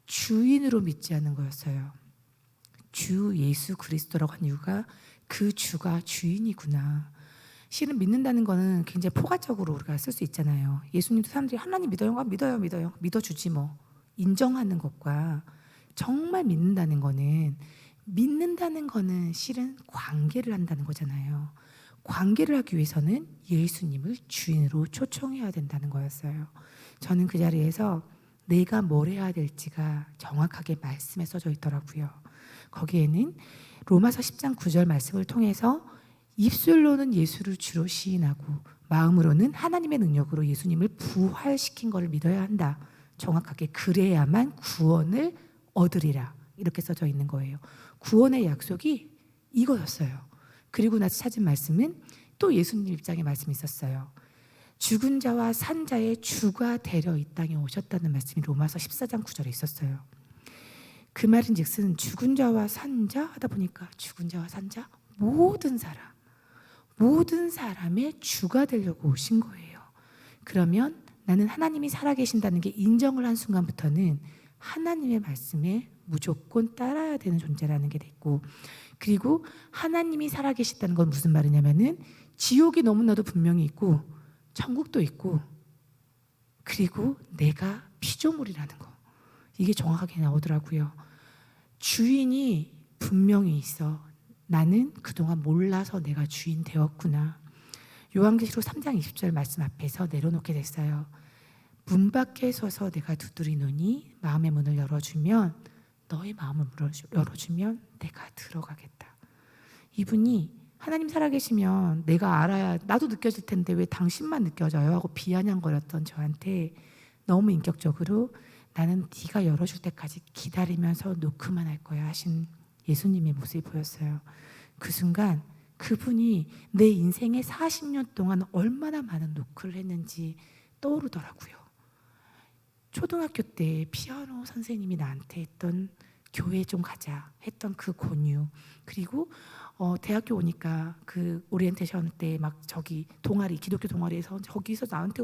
주인으로 믿지 않는 거였어요. 주 예수 그리스도라고 한 이유가 그 주가 주인이구나. 실은 믿는다는 거는 굉장히 포괄적으로 우리가 쓸 수 있잖아요. 예수님도 사람들이 하나님 믿어요? 믿어요. 믿어주지 뭐. 인정하는 것과 정말 믿는다는 거는 실은 관계를 한다는 거잖아요. 관계를 하기 위해서는 예수님을 주인으로 초청해야 된다는 거였어요. 저는 그 자리에서 내가 뭘 해야 될지가 정확하게 말씀에 써져 있더라고요. 거기에는 로마서 10장 9절 말씀을 통해서 입술로는 예수를 주로 시인하고 마음으로는 하나님의 능력으로 예수님을 부활시킨 것을 믿어야 한다. 정확하게 그래야만 구원을 얻으리라 이렇게 써져 있는 거예요. 구원의 약속이 이거였어요. 그리고 나서 찾은 말씀은 또 예수님 입장의 말씀이 있었어요. 죽은 자와 산 자의 주가 되려 이 땅에 오셨다는 말씀이 로마서 14장 9절에 있었어요. 그 말인즉슨 죽은 자와 산 자 하다 보니까 죽은 자와 산 자 모든 사람의 주가 되려고 오신 거예요. 그러면 나는 하나님이 살아계신다는 게 인정을 한 순간부터는 하나님의 말씀에 무조건 따라야 되는 존재라는 게 됐고 그리고 하나님이 살아계시다는 건 무슨 말이냐면은 지옥이 너무나도 분명히 있고 천국도 있고 그리고 내가 피조물이라는 거 이게 정확하게 나오더라고요. 주인이 분명히 있어. 나는 그동안 몰라서 내가 주인 되었구나. 요한계시록 3장 20절 말씀 앞에서 내려놓게 됐어요. 문 밖에 서서 내가 두드리노니 마음의 문을 열어주면 너의 마음을 열어주면 내가 들어가겠다. 이분이 하나님 살아계시면 내가 알아야 나도 느껴질 텐데 왜 당신만 느껴져요? 하고 비아냥거렸던 저한테 너무 인격적으로 나는 네가 열어줄 때까지 기다리면서 노크만 할 거야 하신 예수님의 모습이 보였어요. 그 순간 그분이 내 인생의 40년 동안 얼마나 많은 노크를 했는지 떠오르더라고요. 초등학교 때 피아노 선생님이 나한테 했던 교회 좀 가자 했던 그 권유 그리고 대학교 오니까 그 오리엔테이션 때 막 저기 동아리 기독교 동아리에서 저기서 나한테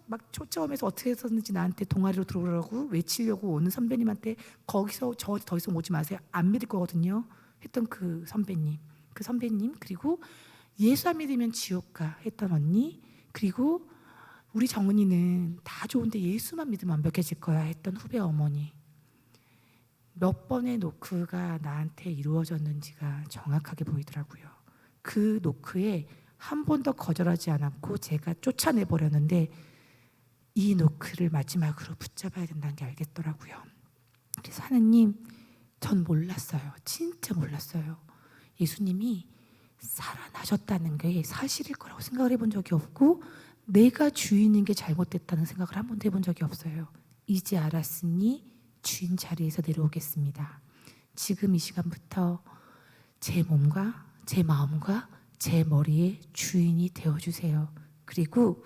막 초점에서 어떻게 했었는지 나한테 동아리로 들어오라고 외치려고 오는 선배님한테 거기서 저 더 이상 오지 마세요 안 믿을 거거든요 했던 그 선배님 그리고 예수 안 믿으면 지옥 가 했던 언니 그리고 우리 정은이는 다 좋은데 예수만 믿으면 완벽해질 거야 했던 후배 어머니 몇 번의 노크가 나한테 이루어졌는지가 정확하게 보이더라고요. 그 노크에 한 번도 거절하지 않았고 제가 쫓아내버렸는데 이 노크를 마지막으로 붙잡아야 된다는 게 알겠더라고요. 그래서 하나님 전 몰랐어요. 진짜 몰랐어요. 예수님이 살아나셨다는 게 사실일 거라고 생각을 해본 적이 없고 내가 주인인 게 잘못됐다는 생각을 한 번도 해본 적이 없어요. 이제 알았으니 주인 자리에서 내려오겠습니다. 지금 이 시간부터 제 몸과 제 마음과 제 머리의 주인이 되어주세요. 그리고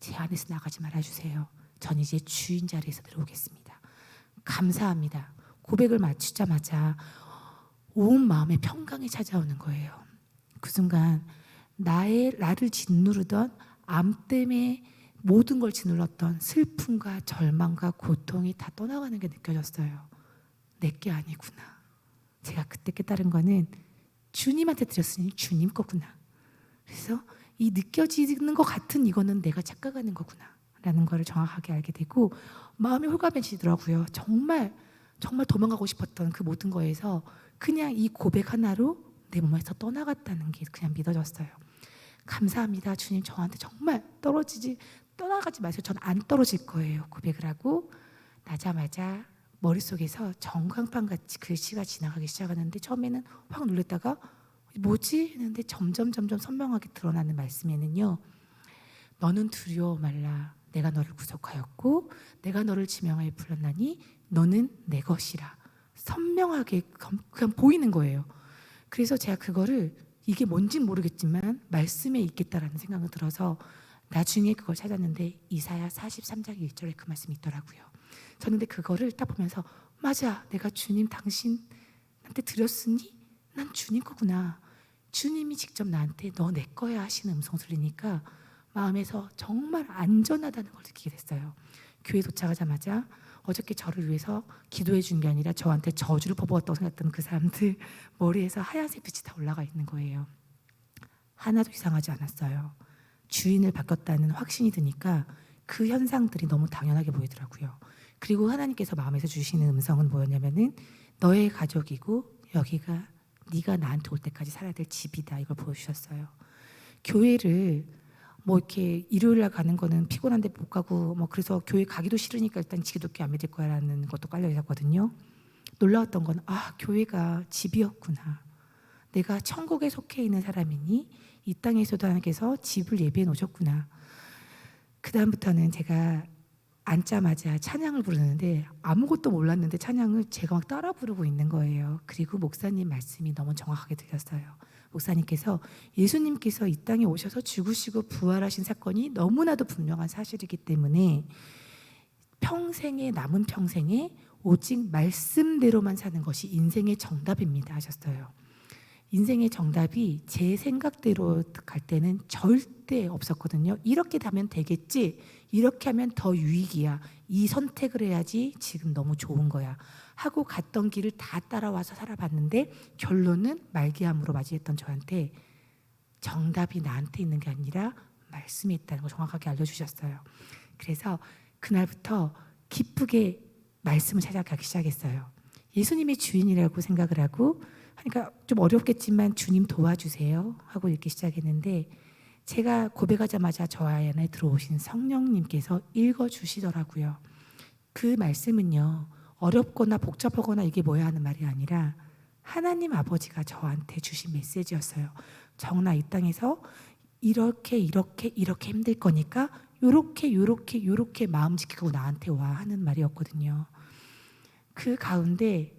제 안에서 나가지 말아주세요. 전 이제 주인 자리에서 내려오겠습니다. 감사합니다. 고백을 마치자마자 온 마음에 평강이 찾아오는 거예요. 그 순간 나를 짓누르던 암 때문에 모든 걸 짓눌렀던 슬픔과 절망과 고통이 다 떠나가는 게 느껴졌어요. 내게 아니구나. 제가 그때 깨달은 거는 주님한테 드렸으니 주님 거구나. 그래서 이 느껴지는 것 같은 이거는 내가 착각하는 거구나 라는 거를 정확하게 알게 되고 마음이 홀가분해지더라고요. 정말 도망가고 싶었던 그 모든 거에서 그냥 이 고백 하나로 내 몸에서 떠나갔다는 게 그냥 믿어졌어요. 감사합니다. 주님 저한테 정말 떠나가지 마세요. 전 안 떨어질 거예요. 고백을 하고 나자마자 머릿속에서 전광판같이 글씨가 지나가기 시작하는데 처음에는 확 놀랐다가 뭐지? 했는데 점점 선명하게 드러나는 말씀에는요. 너는 두려워 말라. 내가 너를 구속하였고 내가 너를 지명하여 불렀나니 너는 내 것이라. 선명하게 그냥 보이는 거예요. 그래서 제가 그거를 이게 뭔진 모르겠지만 말씀에 있겠다라는 생각이 들어서 나중에 그걸 찾았는데 이사야 43장 1절에 그 말씀이 있더라고요. 저는 근데 그거를 딱 보면서 맞아, 내가 주님 당신한테 드렸으니 난 주님 거구나. 주님이 직접 나한테 너 내 거야 하시는 음성 들리니까 마음에서 정말 안전하다는 걸 느끼게 됐어요. 교회 도착하자마자 어저께 저를 위해서 기도해 준 게 아니라 저한테 저주를 퍼부었다고 생각했던 그 사람들 머리에서 하얀색 빛이 다 올라가 있는 거예요. 하나도 이상하지 않았어요. 주인을 바꿨다는 확신이 드니까 그 현상들이 너무 당연하게 보이더라고요. 그리고 하나님께서 마음에서 주시는 음성은 뭐였냐면은 너의 가족이고 여기가 네가 나한테 올 때까지 살아야 될 집이다, 이걸 보여주셨어요. 교회를 뭐 이렇게 일요일날 가는 거는 피곤한데 못 가고 뭐 그래서 교회 가기도 싫으니까 일단 기독교 안 믿을 거야라는 것도 깔려 있었거든요. 놀라웠던 건 교회가 집이었구나. 내가 천국에 속해 있는 사람이니 이 땅에서도 하나님께서 집을 예비해 놓으셨구나. 그 다음부터는 제가 앉자마자 찬양을 부르는데 아무것도 몰랐는데 찬양을 제가 막 따라 부르고 있는 거예요. 그리고 목사님 말씀이 너무 정확하게 들렸어요. 목사님께서 예수님께서 이 땅에 오셔서 죽으시고 부활하신 사건이 너무나도 분명한 사실이기 때문에 남은 평생에 오직 말씀대로만 사는 것이 인생의 정답입니다 하셨어요. 인생의 정답이 제 생각대로 갈 때는 절대 없었거든요. 이렇게 하면 되겠지, 이렇게 하면 더 유익이야, 이 선택을 해야지 지금 너무 좋은 거야 하고 갔던 길을 다 따라와서 살아봤는데 결론은 말기암으로 맞이했던 저한테 정답이 나한테 있는 게 아니라 말씀에 있다는 걸 정확하게 알려주셨어요. 그래서 그날부터 기쁘게 말씀을 찾아가기 시작했어요. 예수님이 주인이라고 생각을 하고 그러니까 좀 어렵겠지만 주님 도와주세요 하고 읽기 시작했는데 제가 고백하자마자 저 안에 들어오신 성령님께서 읽어주시더라고요. 그 말씀은요, 어렵거나 복잡하거나 이게 뭐야 하는 말이 아니라 하나님 아버지가 저한테 주신 메시지였어요. 정나 이 땅에서 이렇게 힘들 거니까 요렇게 마음 지키고 나한테 와 하는 말이었거든요. 그 가운데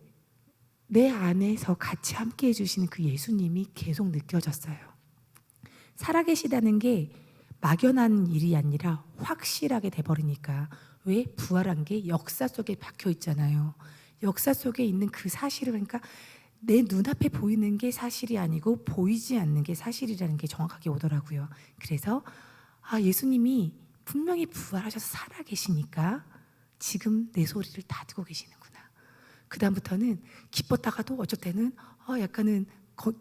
내 안에서 같이 함께 해주시는 그 예수님이 계속 느껴졌어요. 살아계시다는 게 막연한 일이 아니라 확실하게 돼버리니까. 왜? 부활한 게 역사 속에 박혀 있잖아요. 역사 속에 있는 그 사실을, 그러니까 내 눈앞에 보이는 게 사실이 아니고 보이지 않는 게 사실이라는 게 정확하게 오더라고요. 그래서 예수님이 분명히 부활하셔서 살아계시니까 지금 내 소리를 다 듣고 계시는구나. 그 다음부터는 기뻤다가도 어쩔 때는 약간은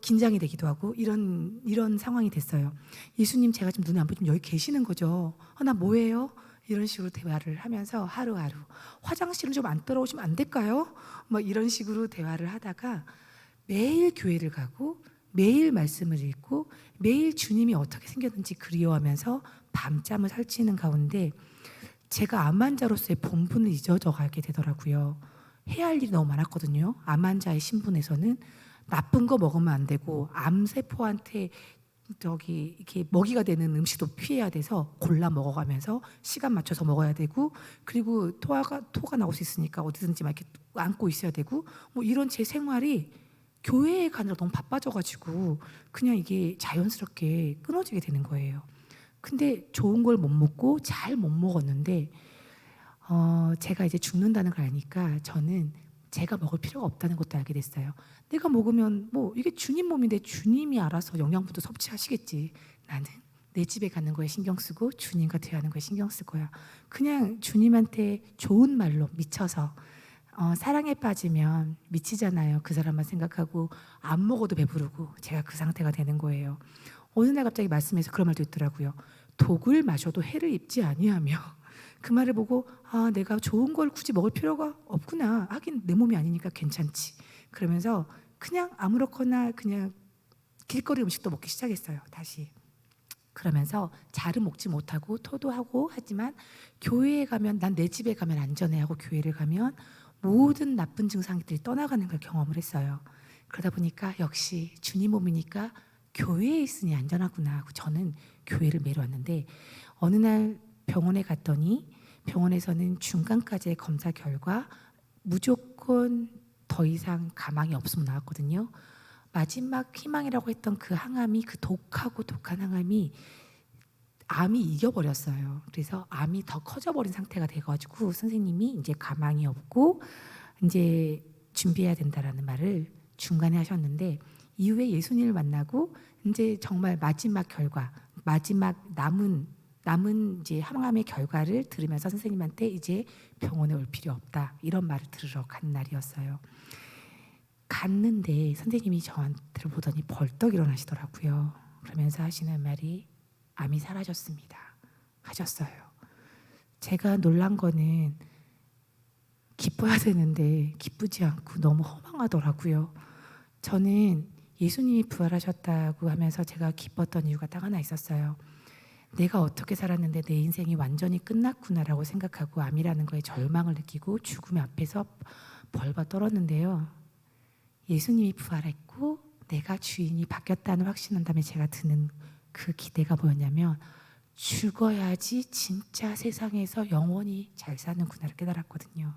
긴장이 되기도 하고 이런 상황이 됐어요. 예수님, 제가 지금 눈에 안 보이지만 여기 계시는 거죠. 나 뭐예요? 이런 식으로 대화를 하면서 하루하루 화장실은 좀 안 따라오시면 안 될까요? 막 이런 식으로 대화를 하다가 매일 교회를 가고 매일 말씀을 읽고 매일 주님이 어떻게 생겼는지 그리워하면서 밤잠을 설치는 가운데 제가 암 환자로서의 본분을 잊어져가게 되더라고요. 해야 할 일이 너무 많았거든요. 암 환자의 신분에서는 나쁜 거 먹으면 안 되고 암세포한테 저기 이렇게 먹이가 되는 음식도 피해야 돼서 골라 먹어가면서 시간 맞춰서 먹어야 되고, 그리고 토가 나올 수 있으니까 어디든지 막 이렇게 안고 있어야 되고, 뭐 이런 제 생활이 교회에 가느라 너무 바빠져가지고 그냥 이게 자연스럽게 끊어지게 되는 거예요. 근데 좋은 걸 못 먹고 잘 못 먹었는데 제가 이제 죽는다는 걸 아니까 저는 제가 먹을 필요가 없다는 것도 알게 됐어요. 내가 먹으면 뭐 이게 주님 몸인데 주님이 알아서 영양분도 섭취하시겠지. 나는 내 집에 가는 거에 신경 쓰고 주님과 대화하는 거에 신경 쓸 거야. 그냥 주님한테 좋은 말로 미쳐서 사랑에 빠지면 미치잖아요. 그 사람만 생각하고 안 먹어도 배부르고 제가 그 상태가 되는 거예요. 어느 날 갑자기 말씀에서 그런 말도 있더라고요. 독을 마셔도 해를 입지 아니하며. 그 말을 보고 내가 좋은 걸 굳이 먹을 필요가 없구나. 하긴 내 몸이 아니니까 괜찮지. 그러면서 그냥 아무렇거나 그냥 길거리 음식도 먹기 시작했어요. 다시. 그러면서 잘은 먹지 못하고 토도 하고 하지만 교회에 가면 난 내 집에 가면 안전해 하고 교회를 가면 모든 나쁜 증상들이 떠나가는 걸 경험을 했어요. 그러다 보니까 역시 주님 몸이니까 교회에 있으니 안전하구나 하고 저는 교회를 매러 왔는데, 어느 날 병원에 갔더니 병원에서는 중간까지의 검사 결과 무조건 더 이상 가망이 없으면 나왔거든요. 마지막 희망이라고 했던 그 항암이, 그 독한 항암이 암이 이겨버렸어요. 그래서 암이 더 커져버린 상태가 돼가지고 선생님이 이제 가망이 없고 이제 준비해야 된다라는 말을 중간에 하셨는데, 이후에 예수님을 만나고 이제 정말 마지막 결과, 마지막 남은 이제 항암의 결과를 들으면서 선생님한테 이제 병원에 올 필요 없다 이런 말을 들으러 간 날이었어요. 갔는데 선생님이 저한테 보더니 벌떡 일어나시더라고요. 그러면서 하시는 말이 암이 사라졌습니다 하셨어요. 제가 놀란 거는 기뻐야 되는데 기쁘지 않고 너무 허망하더라고요. 저는 예수님이 부활하셨다고 하면서 제가 기뻤던 이유가 딱 하나 있었어요. 내가 어떻게 살았는데 내 인생이 완전히 끝났구나라고 생각하고 암이라는 거에 절망을 느끼고 죽음의 앞에서 벌벌 떨었는데요. 예수님이 부활했고 내가 주인이 바뀌었다는 확신한 다음에 제가 드는 그 기대가 뭐였냐면, 죽어야지 진짜 세상에서 영원히 잘 사는구나를 깨달았거든요.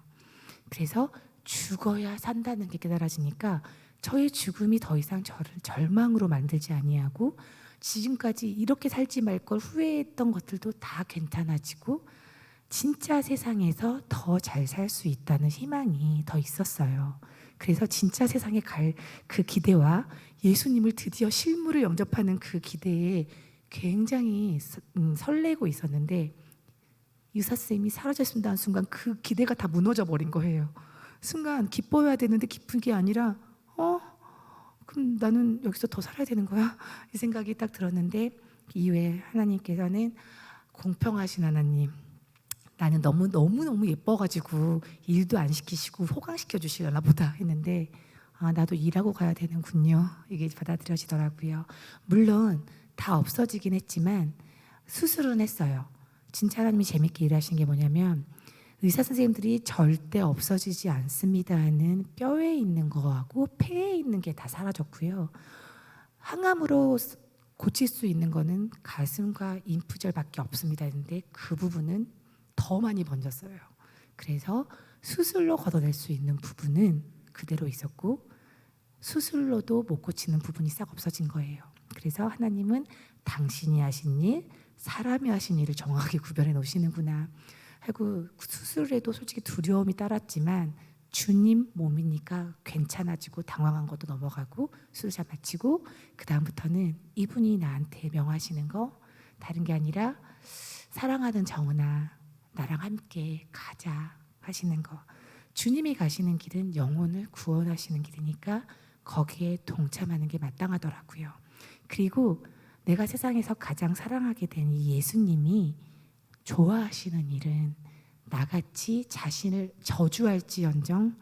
그래서 죽어야 산다는 게 깨달아지니까 저의 죽음이 더 이상 저를 절망으로 만들지 아니하고 지금까지 이렇게 살지 말 걸 후회했던 것들도 다 괜찮아지고 진짜 세상에서 더 잘 살 수 있다는 희망이 더 있었어요. 그래서 진짜 세상에 갈 그 기대와 예수님을 드디어 실물을 영접하는 그 기대에 굉장히 설레고 있었는데, 유사쌤이 사라졌습니다 하는 순간 그 기대가 다 무너져 버린 거예요. 순간 기뻐해야 되는데 기쁜 게 아니라 그럼 나는 여기서 더 살아야 되는 거야? 이 생각이 딱 들었는데, 이후에 하나님께서는 공평하신 하나님, 나는 너무 예뻐가지고 일도 안 시키시고 호강시켜 주시려나 보다 했는데 나도 일하고 가야 되는군요. 이게 받아들여지더라고요. 물론 다 없어지긴 했지만 수술은 했어요. 진짜 하나님이 재밌게 일하신 게 뭐냐면, 의사 선생님들이 절대 없어지지 않습니다 하는 뼈에 있는 거하고 폐에 있는 게 다 사라졌고요. 항암으로 고칠 수 있는 거는 가슴과 인프절밖에 없습니다 했는데 그 부분은 더 많이 번졌어요. 그래서 수술로 걷어낼 수 있는 부분은 그대로 있었고 수술로도 못 고치는 부분이 싹 없어진 거예요. 그래서 하나님은 당신이 하신 일, 사람이 하신 일을 정확하게 구별해 놓으시는구나 하고, 수술에도 솔직히 두려움이 따랐지만 주님 몸이니까 괜찮아지고 당황한 것도 넘어가고 수술 잘 마치고 그 다음부터는 이분이 나한테 명하시는 거 다른 게 아니라 사랑하는 정은아 나랑 함께 가자 하시는 거. 주님이 가시는 길은 영혼을 구원하시는 길이니까 거기에 동참하는 게 마땅하더라고요. 그리고 내가 세상에서 가장 사랑하게 된 이 예수님이 좋아하시는 일은 나같이 자신을 저주할지언정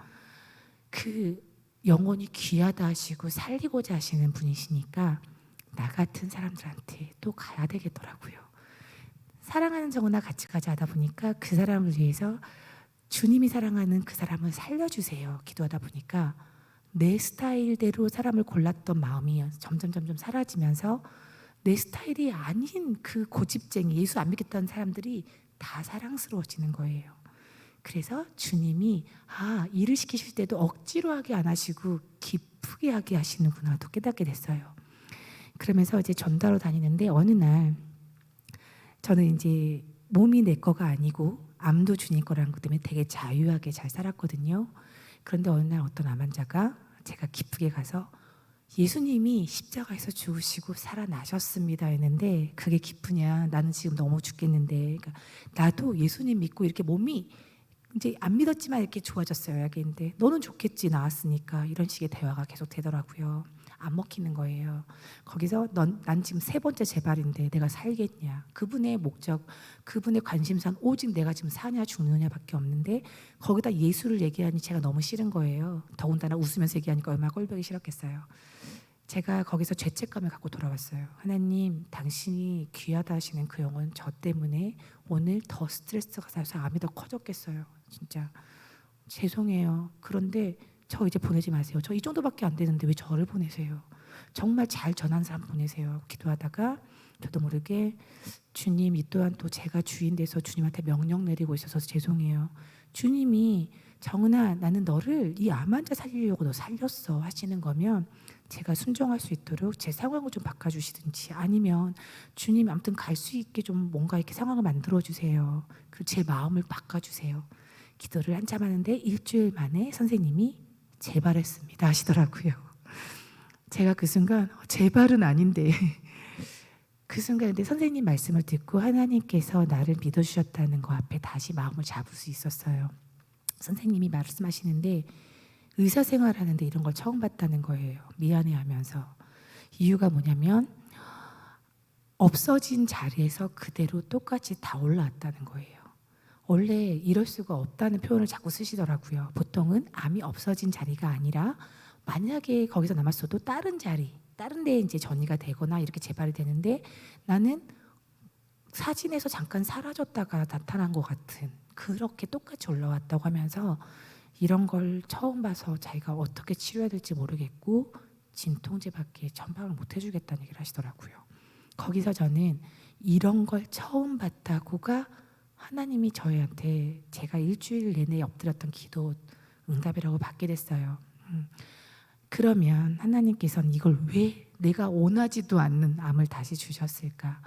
그 영혼이 귀하다 하시고 살리고자 하시는 분이시니까 나 같은 사람들한테 또 가야 되겠더라고요. 사랑하는 정은아 같이 가자 하다 보니까 그 사람을 위해서 주님이 사랑하는 그 사람을 살려주세요 기도하다 보니까 내 스타일대로 사람을 골랐던 마음이 점점 사라지면서 내 스타일이 아닌 그 고집쟁이 예수 안 믿겠다는 사람들이 다 사랑스러워지는 거예요. 그래서 주님이 일을 시키실 때도 억지로 하게 안 하시고 기쁘게 하게 하시는구나 또 깨닫게 됐어요. 그러면서 이제 전도하러 다니는데 어느 날 저는 이제 몸이 내 거가 아니고 암도 주님 거라는 것 때문에 되게 자유하게 잘 살았거든요. 그런데 어느 날 어떤 암 환자가 제가 기쁘게 가서 예수님이 십자가에서 죽으시고 살아나셨습니다 했는데 그게 기쁘냐? 나는 지금 너무 죽겠는데. 그러니까 나도 예수님 믿고 이렇게 몸이 이제 안 믿었지만 이렇게 좋아졌어요. 약인데 너는 좋겠지 나았으니까 이런 식의 대화가 계속 되더라고요. 안 먹히는 거예요. 거기서 난 지금 3번째 재발인데 내가 살겠냐? 그분의 목적, 그분의 관심사는 오직 내가 지금 사냐 죽느냐밖에 없는데 거기다 예수를 얘기하니 제가 너무 싫은 거예요. 더군다나 웃으면서 얘기하니까 얼마나 꼴보기 싫었겠어요. 제가 거기서 죄책감을 갖고 돌아왔어요. 하나님, 당신이 귀하다 하시는 그 영혼 저 때문에 오늘 더 스트레스가 쌓여서 암이 더 커졌겠어요. 진짜 죄송해요. 그런데 저 이제 보내지 마세요. 저 이 정도밖에 안 되는데 왜 저를 보내세요? 정말 잘 전한 사람 보내세요. 기도하다가 저도 모르게 주님, 이 또한 또 제가 주인 돼서 주님한테 명령 내리고 있어서 죄송해요. 주님이 정은아, 나는 너를 이 암 환자 살리려고 너 살렸어 하시는 거면 제가 순종할 수 있도록 제 상황을 좀 바꿔주시든지 아니면 주님 아무튼 갈 수 있게 좀 뭔가 이렇게 상황을 만들어주세요. 그리고 제 마음을 바꿔주세요. 기도를 한참 하는데 일주일 만에 선생님이 재발했습니다 하시더라고요. 제가 그 순간 재발은 아닌데 그 순간 근데 선생님 말씀을 듣고 하나님께서 나를 믿어주셨다는 거 앞에 다시 마음을 잡을 수 있었어요. 선생님이 말씀하시는데 의사 생활하는데 이런 걸 처음 봤다는 거예요. 미안해하면서. 이유가 뭐냐면 없어진 자리에서 그대로 똑같이 다 올라왔다는 거예요. 원래 이럴 수가 없다는 표현을 자꾸 쓰시더라고요. 보통은 암이 없어진 자리가 아니라 만약에 거기서 남았어도 다른 자리, 다른 데에 이제 전이가 되거나 이렇게 재발이 되는데 나는 사진에서 잠깐 사라졌다가 나타난 것 같은 그렇게 똑같이 올라왔다고 하면서 이런 걸 처음 봐서 자기가 어떻게 치료해야 될지 모르겠고 진통제밖에 처방을 못 해주겠다는 얘기를 하시더라고요. 거기서 저는 이런 걸 처음 봤다고가 하나님이 저희한테 제가 일주일 내내 엎드렸던 기도 응답이라고 받게 됐어요. 그러면 하나님께서는 이걸 왜 내가 원하지도 않는 암을 다시 주셨을까?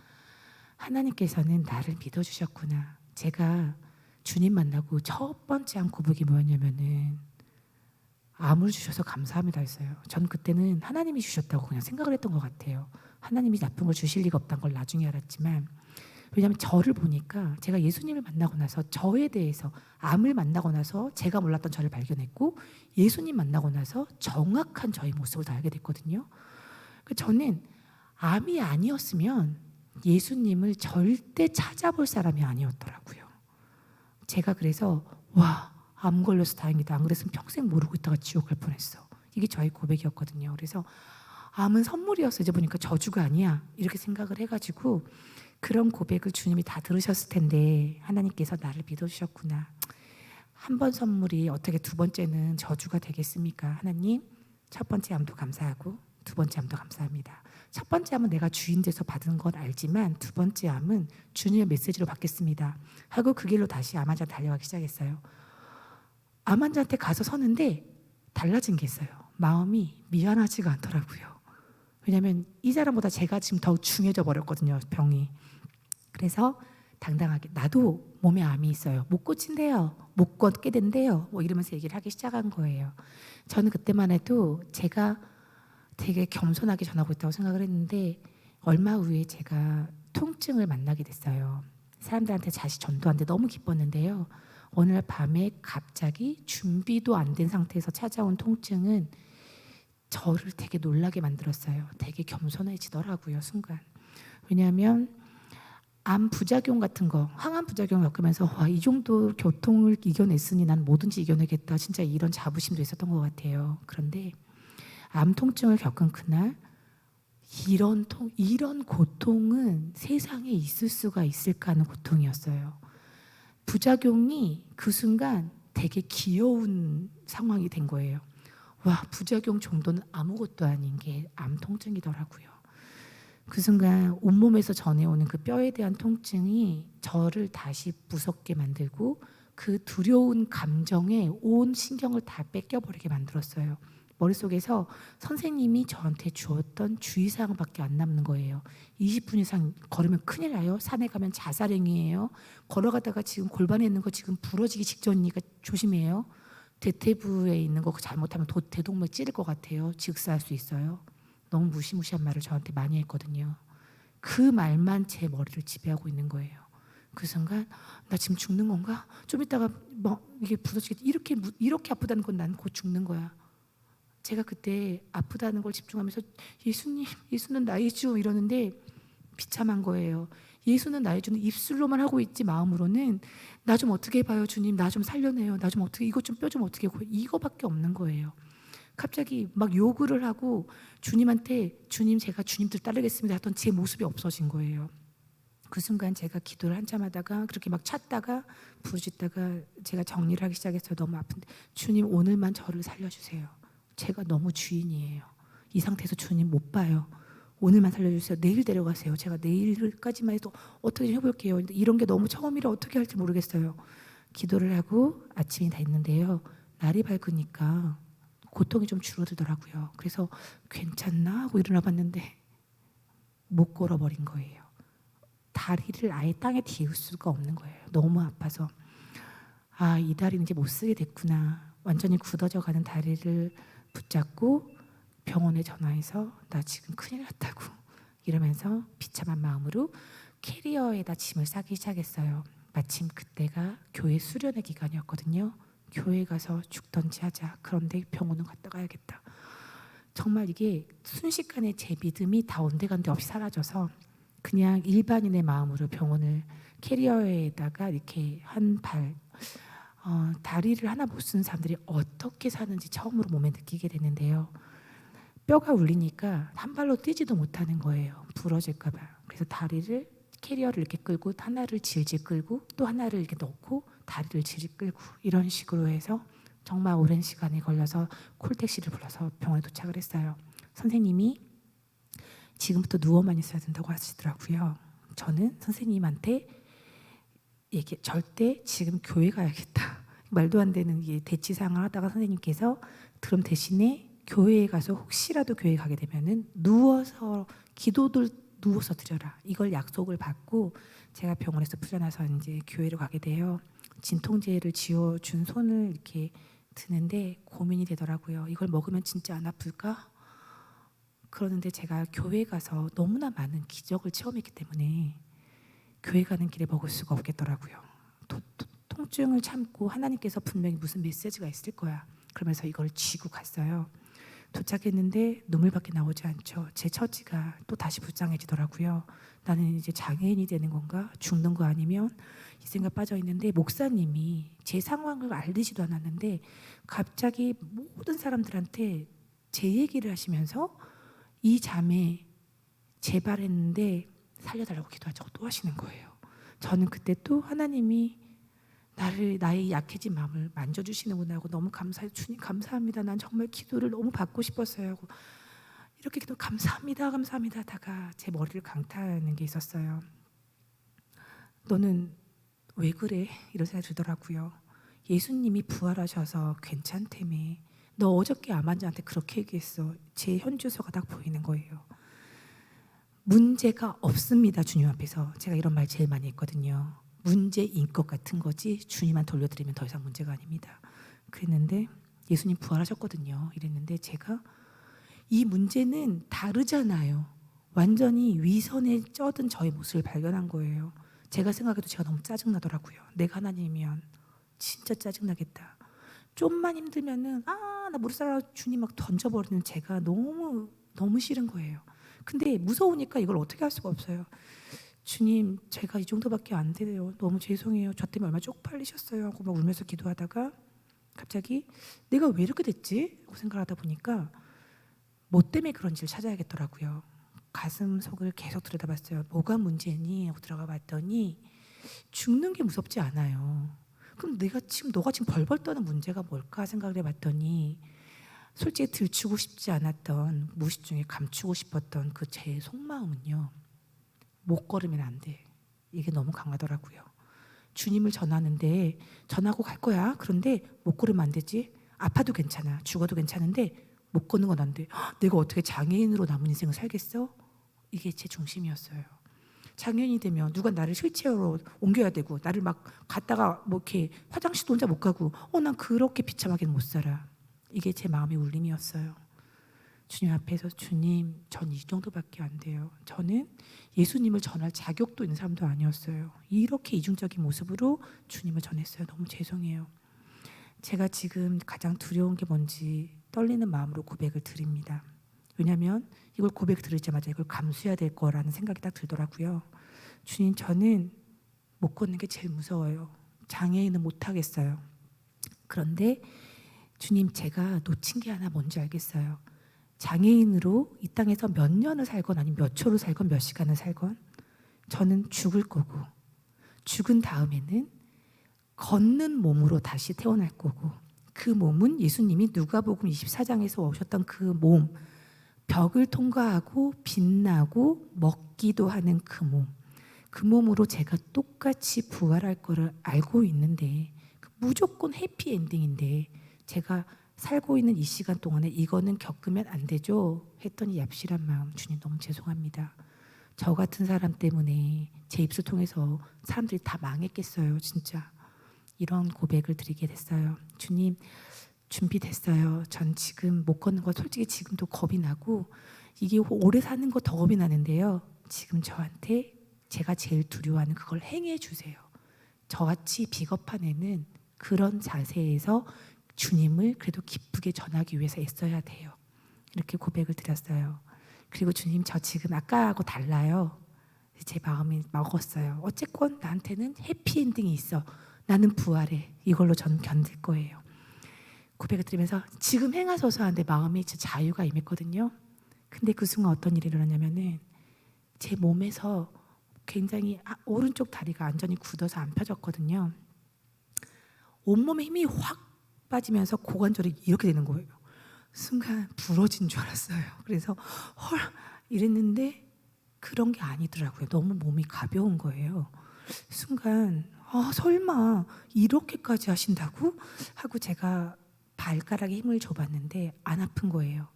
하나님께서는 나를 믿어주셨구나. 제가 주님 만나고 첫 번째 암 고백이 뭐였냐면은 암을 주셔서 감사합니다 했어요. 전 그때는 하나님이 주셨다고 그냥 생각을 했던 것 같아요. 하나님이 나쁜 걸 주실 리가 없다는 걸 나중에 알았지만 왜냐하면 저를 보니까 제가 예수님을 만나고 나서 저에 대해서 암을 만나고 나서 제가 몰랐던 저를 발견했고 예수님 만나고 나서 정확한 저의 모습을 다 알게 됐거든요. 저는 암이 아니었으면 예수님을 절대 찾아볼 사람이 아니었더라고요. 제가 그래서 암 걸려서 다행이다. 안 그랬으면 평생 모르고 있다가 지옥 갈 뻔했어. 이게 저의 고백이었거든요. 그래서 암은 선물이었어. 이제 보니까 저주가 아니야. 이렇게 생각을 해가지고 그런 고백을 주님이 다 들으셨을 텐데 하나님께서 나를 믿어주셨구나. 한 번 선물이 어떻게 두 번째는 저주가 되겠습니까? 하나님, 첫 번째 암도 감사하고 두 번째 암도 감사합니다. 첫 번째 암은 내가 주인 돼서 받은 건 알지만 두 번째 암은 주님의 메시지로 받겠습니다 하고 그 길로 다시 암 환자 달려가기 시작했어요. 암 환자한테 가서 서는데 달라진 게 있어요. 마음이 미안하지가 않더라고요. 왜냐하면 이 사람보다 제가 지금 더 중해져 버렸거든요, 병이. 그래서 당당하게 나도 몸에 암이 있어요. 못 고친대요. 못 걷게 된대요. 뭐 이러면서 얘기를 하기 시작한 거예요. 저는 그때만 해도 제가 되게 겸손하게 전하고 있다고 생각을 했는데 얼마 후에 제가 통증을 만나게 됐어요. 사람들한테 다시 전도하는데 너무 기뻤는데요. 어느 날 밤에 갑자기 준비도 안 된 상태에서 찾아온 통증은 저를 되게 놀라게 만들었어요. 되게 겸손해지더라고요, 순간. 왜냐하면 암 부작용 같은 거, 항암 부작용 겪으면서 이 정도 고통을 이겨냈으니 난 뭐든지 이겨내겠다. 진짜 이런 자부심도 있었던 것 같아요. 그런데 암 통증을 겪은 그날 이런 고통은 세상에 있을 수가 있을까 하는 고통이었어요. 부작용이 그 순간 되게 귀여운 상황이 된 거예요. 부작용 정도는 아무것도 아닌 게 암 통증이더라고요. 그 순간 온몸에서 전해오는 그 뼈에 대한 통증이 저를 다시 무섭게 만들고 그 두려운 감정에 온 신경을 다 뺏겨버리게 만들었어요. 머릿속에서 선생님이 저한테 주었던 주의사항밖에 안 남는 거예요. 20분 이상 걸으면 큰일 나요. 산에 가면 자살행위예요. 걸어가다가 지금 골반에 있는 거 지금 부러지기 직전이니까 조심해요. 대퇴부에 있는 거 잘못하면 대동맥 찌를 것 같아요. 즉사할 수 있어요. 너무 무시무시한 말을 저한테 많이 했거든요. 그 말만 제 머리를 지배하고 있는 거예요. 그 순간 나 지금 죽는 건가? 좀 이따가 뭐 이게 부서지겠지. 이렇게 아프다는 건 난 곧 죽는 거야. 제가 그때 아프다는 걸 집중하면서 예수님, 예수는 나의 주 이러는데 비참한 거예요. 예수는 나의 주는 입술로만 하고 있지 마음으로는 나 좀 어떻게 해봐요 주님, 나 좀 살려내요, 나 좀 어떻게 이것 좀 뼈 좀 어떻게 고요 이거밖에 없는 거예요. 갑자기 막 요구를 하고 주님한테 주님 제가 주님 뜻 따르겠습니다 했던 제 모습이 없어진 거예요. 그 순간 제가 기도를 한참 하다가 그렇게 막 찾다가 부르짖다가 제가 정리를 하기 시작했어요. 너무 아픈데 주님 오늘만 저를 살려주세요. 제가 너무 주인이에요. 이 상태에서 주님 못 봐요. 오늘만 살려주세요. 내일 데려가세요. 제가 내일까지만 해도 어떻게 좀 해볼게요. 이런 게 너무 처음이라 어떻게 할지 모르겠어요. 기도를 하고 아침이 됐는데요. 날이 밝으니까 고통이 좀 줄어들더라고요. 그래서 괜찮나 하고 일어나 봤는데 못 걸어버린 거예요. 다리를 아예 땅에 닿을 수가 없는 거예요. 너무 아파서 아, 이 다리는 이제 못 쓰게 됐구나. 완전히 굳어져 가는 다리를 붙잡고 병원에 전화해서 나 지금 큰일 났다고 이러면서 비참한 마음으로 캐리어에다 짐을 싸기 시작했어요. 마침 그때가 교회 수련회 기간이었거든요. 교회 가서 죽던지 하자. 그런데 병원은 갔다 가야겠다. 정말 이게 순식간에 제 믿음이 다 온데간데 없이 사라져서 그냥 일반인의 마음으로 병원을 캐리어에다가 이렇게 한 발 다리를 하나 못 쓰는 사람들이 어떻게 사는지 처음으로 몸에 느끼게 되는데요. 뼈가 울리니까 한 발로 뛰지도 못하는 거예요. 부러질까 봐. 그래서 다리를 캐리어를 이렇게 끌고 하나를 질질 끌고 또 하나를 이렇게 넣고 다리를 질질 끌고 이런 식으로 해서 정말 오랜 시간이 걸려서 콜택시를 불러서 병원에 도착을 했어요. 선생님이 지금부터 누워만 있어야 된다고 하시더라고요. 저는 선생님한테 절대 지금 교회 가야겠다. 말도 안 되는 대치상을 하다가 선생님께서 그럼 대신에 교회에 가서 혹시라도 교회 가게 되면은 누워서 기도들 누워서 드려라. 이걸 약속을 받고 제가 병원에서 풀려나서 이제 교회를 가게 돼요. 진통제를 지어준 손을 이렇게 드는데 고민이 되더라고요. 이걸 먹으면 진짜 안 아플까? 그러는데 제가 교회 가서 너무나 많은 기적을 체험했기 때문에 교회 가는 길에 먹을 수가 없겠더라고요. 통증을 참고 하나님께서 분명히 무슨 메시지가 있을 거야. 그러면서 이걸 쥐고 갔어요. 도착했는데 눈물밖에 나오지 않죠. 제 처지가 또 다시 불쌍해지더라고요. 나는 이제 장애인이 되는 건가? 죽는 거 아니면? 이 생각 빠져 있는데 목사님이 제 상황을 알리지도 않았는데 갑자기 모든 사람들한테 제 얘기를 하시면서 이 자매 재발했는데 살려달라고 기도하자고 또 하시는 거예요. 저는 그때 또 하나님이 나의 약해진 마음을 만져주시는구나 하고 너무 감사해요. 주님 감사합니다. 난 정말 기도를 너무 받고 싶었어요 하고 이렇게 기도 감사합니다 감사합니다 하다가 제 머리를 강타하는 게 있었어요. 너는 왜 그래? 이런 생각이 들더라고요. 예수님이 부활하셔서 괜찮다며. 너 어저께 암 환자한테 그렇게 얘기했어. 제 현주소가 딱 보이는 거예요. 문제가 없습니다. 주님 앞에서. 제가 이런 말 제일 많이 했거든요. 문제인 것 같은 거지 주님만 돌려드리면 더 이상 문제가 아닙니다. 그랬는데 예수님 부활하셨거든요. 이랬는데 제가 이 문제는 다르잖아요. 완전히 위선에 쩌든 저의 모습을 발견한 거예요. 제가 생각해도 제가 너무 짜증나더라고요. 내가 하나님이면 진짜 짜증나겠다. 좀만 힘들면은 나 무릎 살아 주님 막 던져버리는 제가 너무 싫은 거예요. 근데 무서우니까 이걸 어떻게 할 수가 없어요. 주님 제가 이 정도밖에 안 돼요. 너무 죄송해요. 저 때문에 얼마나 쪽팔리셨어요 하고 막 울면서 기도하다가 갑자기 내가 왜 이렇게 됐지? 하고 생각하다 보니까 뭐 때문에 그런지를 찾아야겠더라고요. 가슴 속을 계속 들여다봤어요. 뭐가 문제니? 하고 들어가 봤더니 죽는 게 무섭지 않아요. 그럼 너가 지금 벌벌 떠는 문제가 뭘까 생각을 해봤더니 솔직히 들추고 싶지 않았던, 무의식 중에 감추고 싶었던 그 제 속마음은요, 못 걸으면 안 돼, 이게 너무 강하더라고요. 주님을 전하는데 전하고 갈 거야. 그런데 못 걸으면 안 되지. 아파도 괜찮아, 죽어도 괜찮은데 못 걷는 건 안 돼. 헉, 내가 어떻게 장애인으로 남은 인생을 살겠어? 이게 제 중심이었어요. 장애인이 되면 누가 나를 휠체어로 옮겨야 되고, 나를 막 갔다가 뭐 이렇게 화장실도 혼자 못 가고, 난 그렇게 비참하게는 못 살아. 이게 제 마음의 울림이었어요. 주님 앞에서, 주님, 전 이 정도밖에 안 돼요. 저는 예수님을 전할 자격도 있는 사람도 아니었어요. 이렇게 이중적인 모습으로 주님을 전했어요. 너무 죄송해요. 제가 지금 가장 두려운 게 뭔지 떨리는 마음으로 고백을 드립니다. 왜냐하면 이걸 고백 들으자마자 이걸 감수해야 될 거라는 생각이 딱 들더라고요. 주님, 저는 못 걷는 게 제일 무서워요. 장애인은 못 하겠어요. 그런데 주님, 제가 놓친 게 하나 뭔지 알겠어요. 장애인으로 이 땅에서 몇 년을 살건 아니면 몇 초를 살건 몇 시간을 살건 저는 죽을 거고, 죽은 다음에는 걷는 몸으로 다시 태어날 거고, 그 몸은 예수님이 누가복음 24장에서 오셨던 그 몸, 벽을 통과하고 빛나고 먹기도 하는 그 몸, 그 몸으로 제가 똑같이 부활할 거를 알고 있는데, 무조건 해피엔딩인데 제가 살고 있는 이 시간 동안에 이거는 겪으면 안 되죠 했더니 얍실한 마음, 주님 너무 죄송합니다. 저 같은 사람 때문에 제 입술 통해서 사람들이 다 망했겠어요. 진짜 이런 고백을 드리게 됐어요. 주님, 준비됐어요. 전 지금 못 걷는 거 솔직히 지금도 겁이 나고, 이게 오래 사는 거 더 겁이 나는데요, 지금 저한테 제가 제일 두려워하는 그걸 행해 주세요. 저같이 비겁한 애는 그런 자세에서 주님을 그래도 기쁘게 전하기 위해서 애써야 돼요. 이렇게 고백을 드렸어요. 그리고 주님, 저 지금 아까하고 달라요. 제 마음이 먹었어요. 어쨌건 나한테는 해피엔딩이 있어. 나는 부활해. 이걸로 저는 견딜 거예요. 고백을 드리면서 지금 행하소서 하는데 마음에 진짜 자유가 임했거든요. 근데 그 순간 어떤 일이 일어나냐면은 제 몸에서 굉장히 오른쪽 다리가 완전히 굳어서 안 펴졌거든요. 온몸에 힘이 확 빠지면서 고관절이 이렇게 되는 거예요. 순간 부러진 줄 알았어요. 그래서 헐 이랬는데 그런 게 아니더라고요. 너무 몸이 가벼운 거예요. 순간 설마 이렇게까지 하신다고? 하고 제가 발가락에 힘을 줘봤는데 안 아픈 거예요.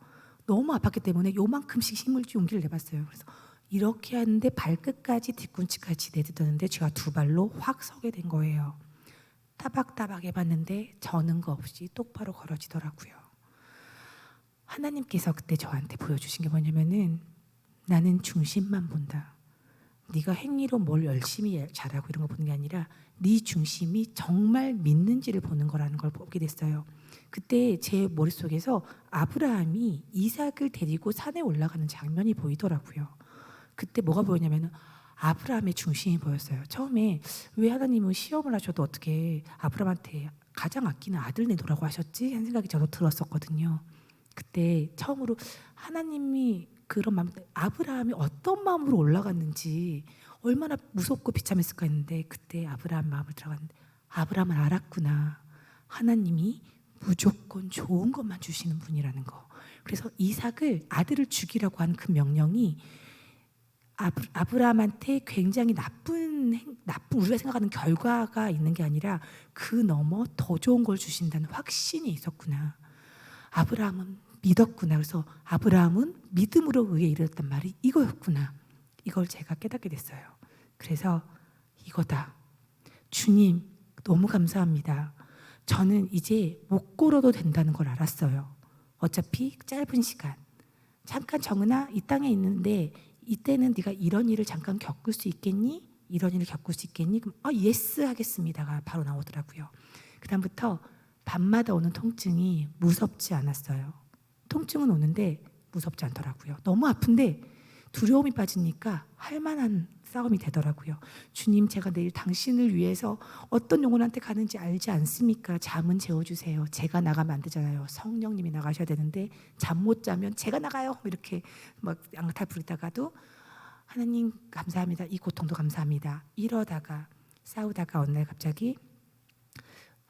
너무 아팠기 때문에 요만큼씩 힘을 용기를 내봤어요. 그래서 이렇게 하는데 발끝까지 뒤꿈치까지 내딛었는데 제가 두 발로 확 서게 된 거예요. 따박따박 해봤는데 저는 거 없이 똑바로 걸어지더라고요. 하나님께서 그때 저한테 보여주신 게 뭐냐면은, 나는 중심만 본다. 네가 행위로 뭘 열심히 잘하고 이런 거 보는 게 아니라 네 중심이 정말 믿는지를 보는 거라는 걸 보게 됐어요. 그때 제 머릿속에서 아브라함이 이삭을 데리고 산에 올라가는 장면이 보이더라고요. 그때 뭐가 보였냐면 아브라함의 중심이 보였어요. 처음에 왜 하나님은 시험을 하셔도 어떻게 아브라함한테 가장 아끼는 아들 내놓으라고 하셨지? 하는 생각이 저도 들었었거든요. 그때 처음으로 하나님이 그런 마음, 아브라함이 어떤 마음으로 올라갔는지 얼마나 무섭고 비참했을까 했는데, 그때 아브라함 마음을 들어갔는데 아브라함은 알았구나. 하나님이 무조건 좋은 것만 주시는 분이라는 거. 그래서 이삭을 아들을 죽이라고 한 그 명령이 아브라함한테 굉장히 나쁜 우리가 생각하는 결과가 있는 게 아니라 그 넘어 더 좋은 걸 주신다는 확신이 있었구나. 아브라함은 믿었구나. 그래서 아브라함은 믿음으로 의에 이르렀단 말이 이거였구나. 이걸 제가 깨닫게 됐어요. 그래서 이거다. 주님 너무 감사합니다. 저는 이제 못 걸어도 된다는 걸 알았어요. 어차피 짧은 시간. 잠깐 정은아 이 땅에 있는데 이때는 네가 이런 일을 잠깐 겪을 수 있겠니? 이런 일을 겪을 수 있겠니? 그럼 예스 하겠습니다가 바로 나오더라고요. 그 다음부터 밤마다 오는 통증이 무섭지 않았어요. 통증은 오는데 무섭지 않더라고요. 너무 아픈데 두려움이 빠지니까 할 만한 싸움이 되더라고요. 주님, 제가 내일 당신을 위해서 어떤 영혼한테 가는지 알지 않습니까? 잠은 재워주세요. 제가 나가면 안 되잖아요. 성령님이 나가셔야 되는데 잠 못 자면 제가 나가요. 이렇게 막 양탈 부리다가도 하나님 감사합니다. 이 고통도 감사합니다. 이러다가 싸우다가 어느 날 갑자기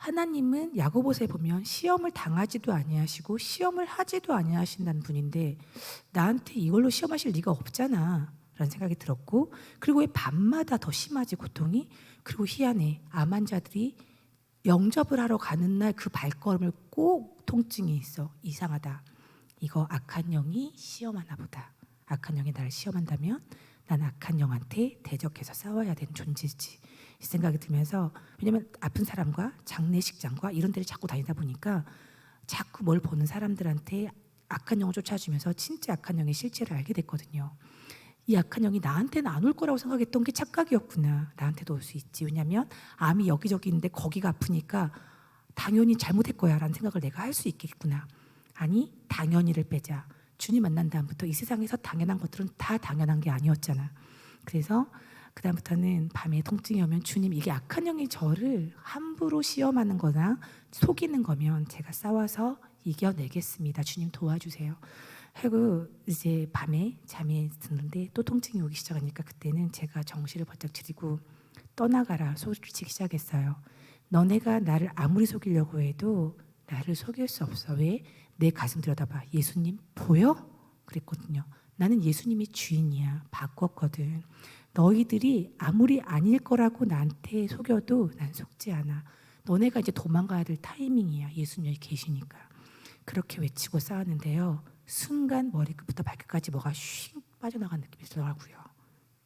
하나님은 야고보서에 보면 시험을 당하지도 아니하시고 시험을 하지도 아니하신다는 분인데 나한테 이걸로 시험하실 리가 없잖아 라는 생각이 들었고, 그리고 왜 밤마다 더 심하지 고통이? 그리고 희한해, 암 환자들이 영접을 하러 가는 날 그 발걸음을 꼭 통증이 있어. 이상하다. 이거 악한 영이 시험하나 보다. 악한 영이 나를 시험한다면 난 악한 영한테 대적해서 싸워야 되는 존재지, 이 생각이 들면서, 왜냐면 아픈 사람과 장례식장과 이런 데를 자꾸 다니다 보니까 자꾸 뭘 보는 사람들한테 악한 영을 쫓아주면서 진짜 악한 영의 실체를 알게 됐거든요. 이 악한 영이 나한테는 안 올 거라고 생각했던 게 착각이었구나. 나한테도 올 수 있지. 왜냐하면 암이 여기저기 있는데 거기가 아프니까 당연히 잘못할 거야 라는 생각을 내가 할 수 있겠구나. 아니, 당연히를 빼자. 주님 만난 다음부터 이 세상에서 당연한 것들은 다 당연한 게 아니었잖아. 그래서 그 다음부터는 밤에 통증이 오면 주님, 이게 악한 영이 저를 함부로 시험하는 거나 속이는 거면 제가 싸워서 이겨내겠습니다. 주님 도와주세요. 하고 이제 밤에 잠에 드는데 또 통증이 오기 시작하니까 그때는 제가 정신을 번쩍 차리고 떠나가라 소리를 치기 시작했어요. 너네가 나를 아무리 속이려고 해도 나를 속일 수 없어. 왜? 내 가슴 들여다봐. 예수님 보여? 그랬거든요. 나는 예수님이 주인이야. 바꿨거든. 너희들이 아무리 아닐 거라고 나한테 속여도 난 속지 않아. 너네가 이제 도망가야 될 타이밍이야. 예수님이 계시니까. 그렇게 외치고 싸웠는데요. 순간 머리끝부터 발끝까지 뭐가 휙 빠져나간 느낌이 들더라고요.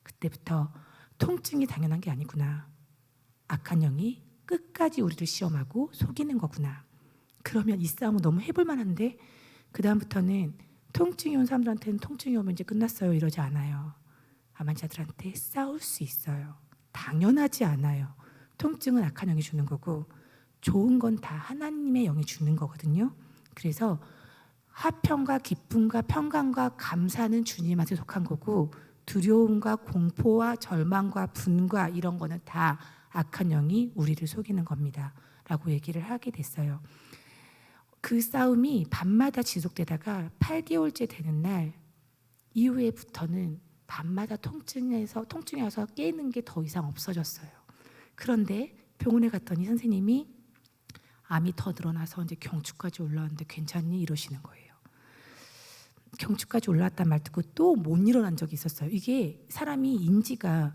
그때부터 통증이 당연한 게 아니구나. 악한 영이 끝까지 우리를 시험하고 속이는 거구나. 그러면 이 싸움은 너무 해볼 만한데, 그 다음부터는 통증이 온 사람들한테는 통증이 오면 이제 끝났어요 이러지 않아요. 암 환자들한테 싸울 수 있어요. 당연하지 않아요. 통증은 악한 영이 주는 거고 좋은 건 다 하나님의 영이 주는 거거든요. 그래서 화평과 기쁨과 평강과 감사는 주님한테 속한 거고, 두려움과 공포와 절망과 분과 이런 거는 다 악한 영이 우리를 속이는 겁니다 라고 얘기를 하게 됐어요. 그 싸움이 밤마다 지속되다가 8개월째 되는 날 이후에부터는 밤마다 통증이 와서 깨는 게 더 이상 없어졌어요. 그런데 병원에 갔더니 선생님이 암이 더 늘어나서 이제 경추까지 올라왔는데 괜찮니? 이러시는 거예요. 경추까지 올라왔단 말 듣고 또 못 일어난 적이 있었어요. 이게 사람이 인지가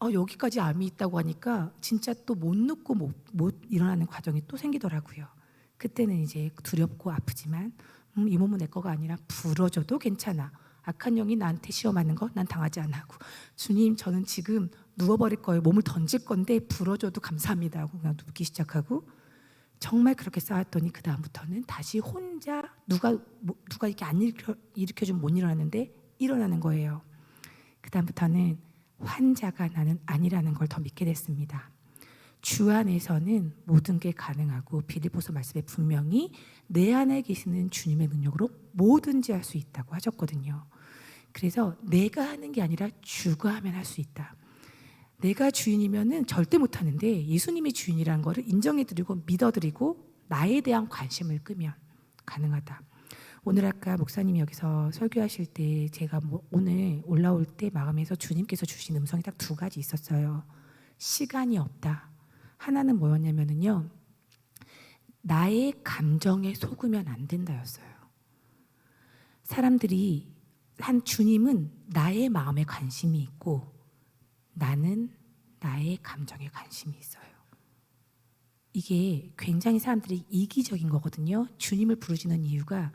여기까지 암이 있다고 하니까 진짜 또 못 눕고 못 일어나는 과정이 또 생기더라고요. 그때는 이제 두렵고 아프지만 이 몸은 내 거가 아니라 부러져도 괜찮아. 악한 영이 나한테 시험하는 거 난 당하지 않고, 주님 저는 지금 누워버릴 거예요. 몸을 던질 건데 부러져도 감사합니다 하고 그냥 눕기 시작하고, 정말 그렇게 싸웠더니 그 다음부터는 다시 혼자 누가 이렇게 안 일으켜주면 못 일어나는데 일어나는 거예요. 그 다음부터는 환자가 나는 아니라는 걸 더 믿게 됐습니다. 주 안에서는 모든 게 가능하고 빌립보서 말씀에 분명히 내 안에 계시는 주님의 능력으로 뭐든지 할 수 있다고 하셨거든요. 그래서 내가 하는 게 아니라 주가 하면 할 수 있다. 내가 주인이면은 절대 못하는데 예수님이 주인이라는 거를 인정해드리고 믿어드리고 나에 대한 관심을 끄면 가능하다. 오늘 아까 목사님이 여기서 설교하실 때 제가 오늘 올라올 때 마감에서 주님께서 주신 음성이 딱 두 가지 있었어요. 시간이 없다. 하나는 뭐였냐면요, 나의 감정에 속으면 안 된다였어요. 사람들이 주님은 나의 마음에 관심이 있고 나는 나의 감정에 관심이 있어요. 이게 굉장히 사람들이 이기적인 거거든요. 주님을 부르시는 이유가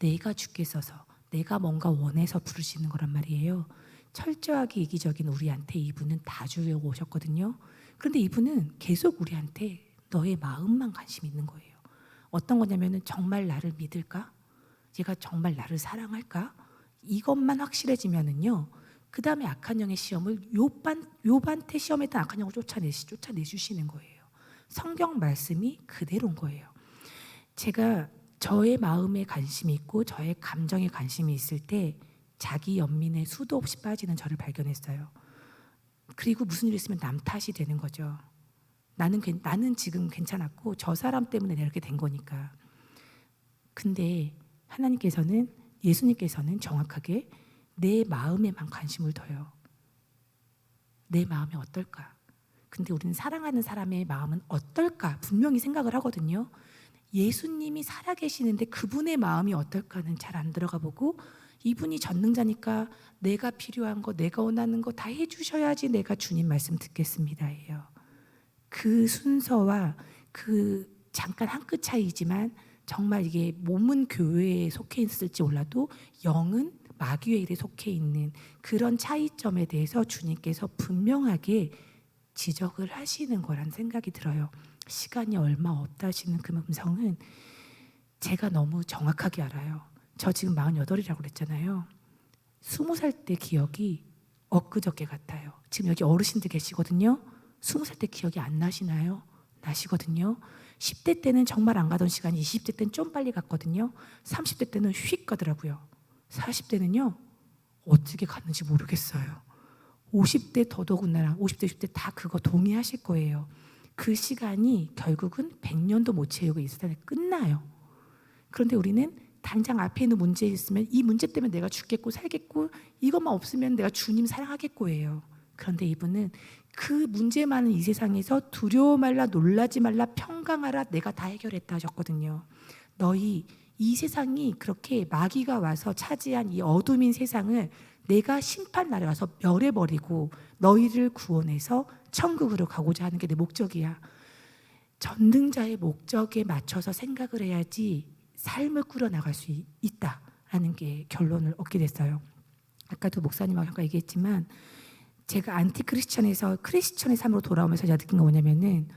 내가 죽겠어서, 내가 뭔가 원해서 부르시는 거란 말이에요. 철저하게 이기적인 우리한테 이분은 다 주려고 오셨거든요. 그런데 이분은 계속 우리한테 너의 마음만 관심 있는 거예요. 어떤 거냐면은 정말 나를 믿을까? 얘가 정말 나를 사랑할까? 이것만 확실해지면은요, 그 다음에 악한 영의 시험을 욥한테 시험했던 악한 영을 쫓아내주시는 거예요. 성경 말씀이 그대로인 거예요. 제가 저의 마음에 관심이 있고 저의 감정에 관심이 있을 때 자기 연민에 수도 없이 빠지는 저를 발견했어요. 그리고 무슨 일이 있으면 남 탓이 되는 거죠. 나는 지금 괜찮았고 저 사람 때문에 내가 이렇게 된 거니까. 근데 하나님께서는, 예수님께서는 정확하게 내 마음에만 관심을 둬요. 내 마음이 어떨까? 근데 우리는 사랑하는 사람의 마음은 어떨까 분명히 생각을 하거든요. 예수님이 살아계시는데 그분의 마음이 어떨까는 잘 안 들어가 보고, 이분이 전능자니까 내가 필요한 거, 내가 원하는 거 다 해주셔야지 내가 주님 말씀 듣겠습니다예요. 그 순서와 그 잠깐 한 끗 차이지만 정말 이게 몸은 교회에 속해 있을지 몰라도 영은 마귀의 일에 속해 있는 그런 차이점에 대해서 주님께서 분명하게 지적을 하시는 거란 생각이 들어요. 시간이 얼마 없다 하시는 그 음성은 제가 너무 정확하게 알아요. 저 지금 48이라고 그랬잖아요. 20살 때 기억이 엊그저께 같아요. 지금 여기 어르신들 계시거든요. 20살 때 기억이 안 나시나요? 나시거든요. 10대 때는 정말 안 가던 시간이 20대 때는 좀 빨리 갔거든요. 30대 때는 휙 가더라고요. 40대는요 어떻게 갔는지 모르겠어요. 50대 더더군다나 50대 60대 다 그거 동의하실 거예요. 그 시간이 결국은 100년도 못 채우고 이 세상에 끝나요. 그런데 우리는 당장 앞에 있는 문제 있으면 이 문제 때문에 내가 죽겠고 살겠고 이것만 없으면 내가 주님 사랑하겠고예요. 그런데 이분은 그 문제 많은 이 세상에서 두려워 말라, 놀라지 말라, 평강하라, 내가 다 해결했다 하셨거든요. 너희 이 세상이 그렇게 마귀가 와서 차지한 이 어둠인 세상을 내가 심판 날에 와서 멸해버리고 너희를 구원해서 천국으로 가고자 하는 게 내 목적이야. 전능자의 목적에 맞춰서 생각을 해야지 삶을 꾸려나갈 수 있다라는 게 결론을 얻게 됐어요. 아까도 목사님하고 잠깐 얘기했지만 제가 안티크리스천에서 크리스천의 삶으로 돌아오면서 제가 느낀 거 뭐냐면은,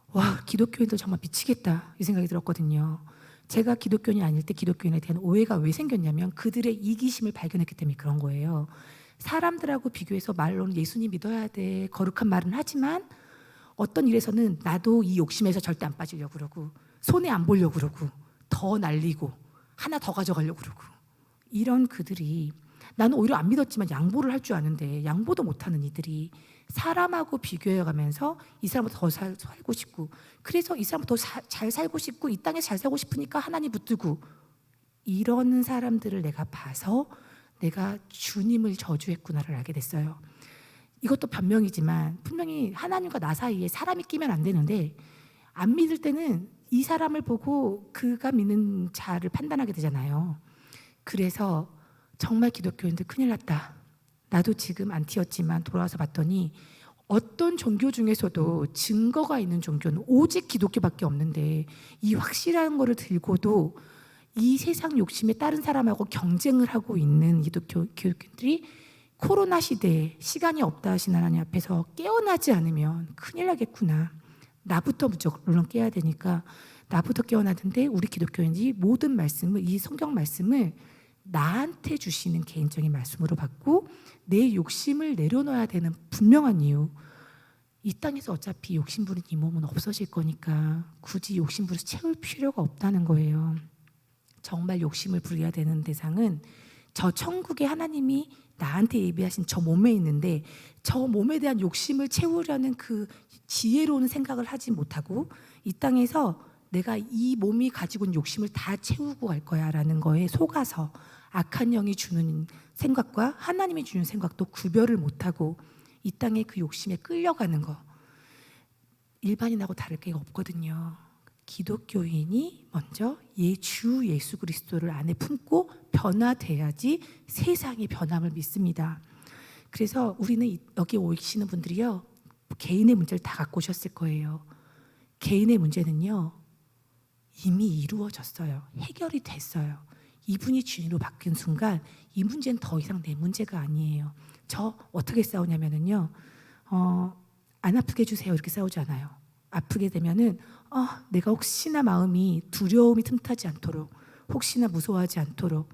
와, 기독교인들 정말 미치겠다 이 생각이 들었거든요. 제가 기독교인이 아닐 때 기독교인에 대한 오해가 왜 생겼냐면 그들의 이기심을 발견했기 때문에 그런 거예요. 사람들하고 비교해서 말로는 예수님 믿어야 돼, 거룩한 말은 하지만 어떤 일에서는 나도 이 욕심에서 절대 안 빠지려고 그러고 손해 안 보려고 그러고 더 날리고 하나 더 가져가려고 그러고, 이런 그들이, 나는 오히려 안 믿었지만 양보를 할 줄 아는데 양보도 못하는 이들이 사람하고 비교해가면서 이 사람보다 더 살고 싶고, 그래서 이 사람보다 더 잘 살고 싶고 이 땅에 잘 살고 싶으니까 하나님 붙들고, 이러는 사람들을 내가 봐서 내가 주님을 저주했구나를 알게 됐어요. 이것도 변명이지만 분명히 하나님과 나 사이에 사람이 끼면 안 되는데, 안 믿을 때는 이 사람을 보고 그가 믿는 자를 판단하게 되잖아요. 그래서 정말 기독교인들 큰일 났다. 나도 지금 안티였지만 돌아와서 봤더니 어떤 종교 중에서도 증거가 있는 종교는 오직 기독교밖에 없는데, 이 확실한 거를 들고도 이 세상 욕심에 다른 사람하고 경쟁을 하고 있는 기독교인들이 코로나 시대에 시간이 없다 하신 하나님 앞에서 깨어나지 않으면 큰일 나겠구나. 나부터 물론 깨야 되니까 나부터 깨어나는데, 우리 기독교인들이 모든 말씀을, 이 성경 말씀을 나한테 주시는 개인적인 말씀으로 받고 내 욕심을 내려놓아야 되는 분명한 이유. 이 땅에서 어차피 욕심 부린 이 몸은 없어질 거니까 굳이 욕심 부려서 채울 필요가 없다는 거예요. 정말 욕심을 부려야 되는 대상은 저 천국에 하나님이 나한테 예비하신 저 몸에 있는데, 저 몸에 대한 욕심을 채우려는 그 지혜로운 생각을 하지 못하고 이 땅에서 내가 이 몸이 가지고 있는 욕심을 다 채우고 갈 거야 라는 거에 속아서 악한 영이 주는 생각과 하나님이 주는 생각도 구별을 못하고 이 땅에 그 욕심에 끌려가는 거, 일반인하고 다를 게 없거든요. 기독교인이 먼저 주 예수 그리스도를 안에 품고 변화돼야지 세상의 변함을 믿습니다. 그래서 우리는 여기 오시는 분들이요, 개인의 문제를 다 갖고 오셨을 거예요. 개인의 문제는요 이미 이루어졌어요. 해결이 됐어요. 이분이 주인으로 바뀐 순간 이 문제는 더 이상 내 문제가 아니에요. 저 어떻게 싸우냐면은요, 안 아프게 해주세요 이렇게 싸우지 않아요. 아프게 되면은 내가 혹시나 마음이 두려움이 틈타지 않도록, 혹시나 무서워하지 않도록,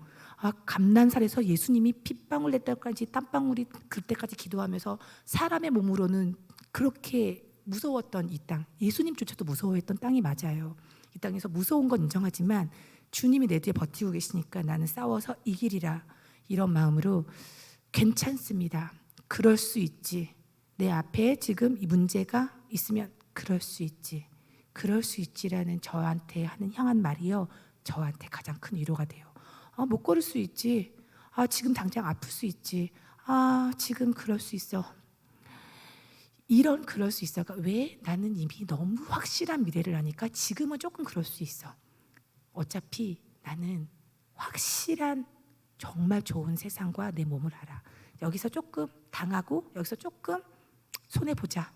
감난살에서 예수님이 핏방울 낼 때까지 땀방울이 글 때까지 기도하면서 사람의 몸으로는 그렇게 무서웠던 이 땅, 예수님조차도 무서워했던 땅이 맞아요. 이 땅에서 무서운 건 인정하지만 주님이 내 뒤에 버티고 계시니까 나는 싸워서 이기리라, 이런 마음으로 괜찮습니다. 그럴 수 있지. 내 앞에 지금 이 문제가 있으면 그럴 수 있지. 그럴 수 있지라는 저한테 하는 향한 말이요, 저한테 가장 큰 위로가 돼요. 못 걸을 수 있지. 지금 당장 아플 수 있지. 지금 그럴 수 있어. 그럴 수 있어. 그러니까 왜 나는 이미 너무 확실한 미래를 아니까 지금은 조금 그럴 수 있어. 어차피 나는 확실한 정말 좋은 세상과 내 몸을 알아. 여기서 조금 당하고 여기서 조금 손해보자.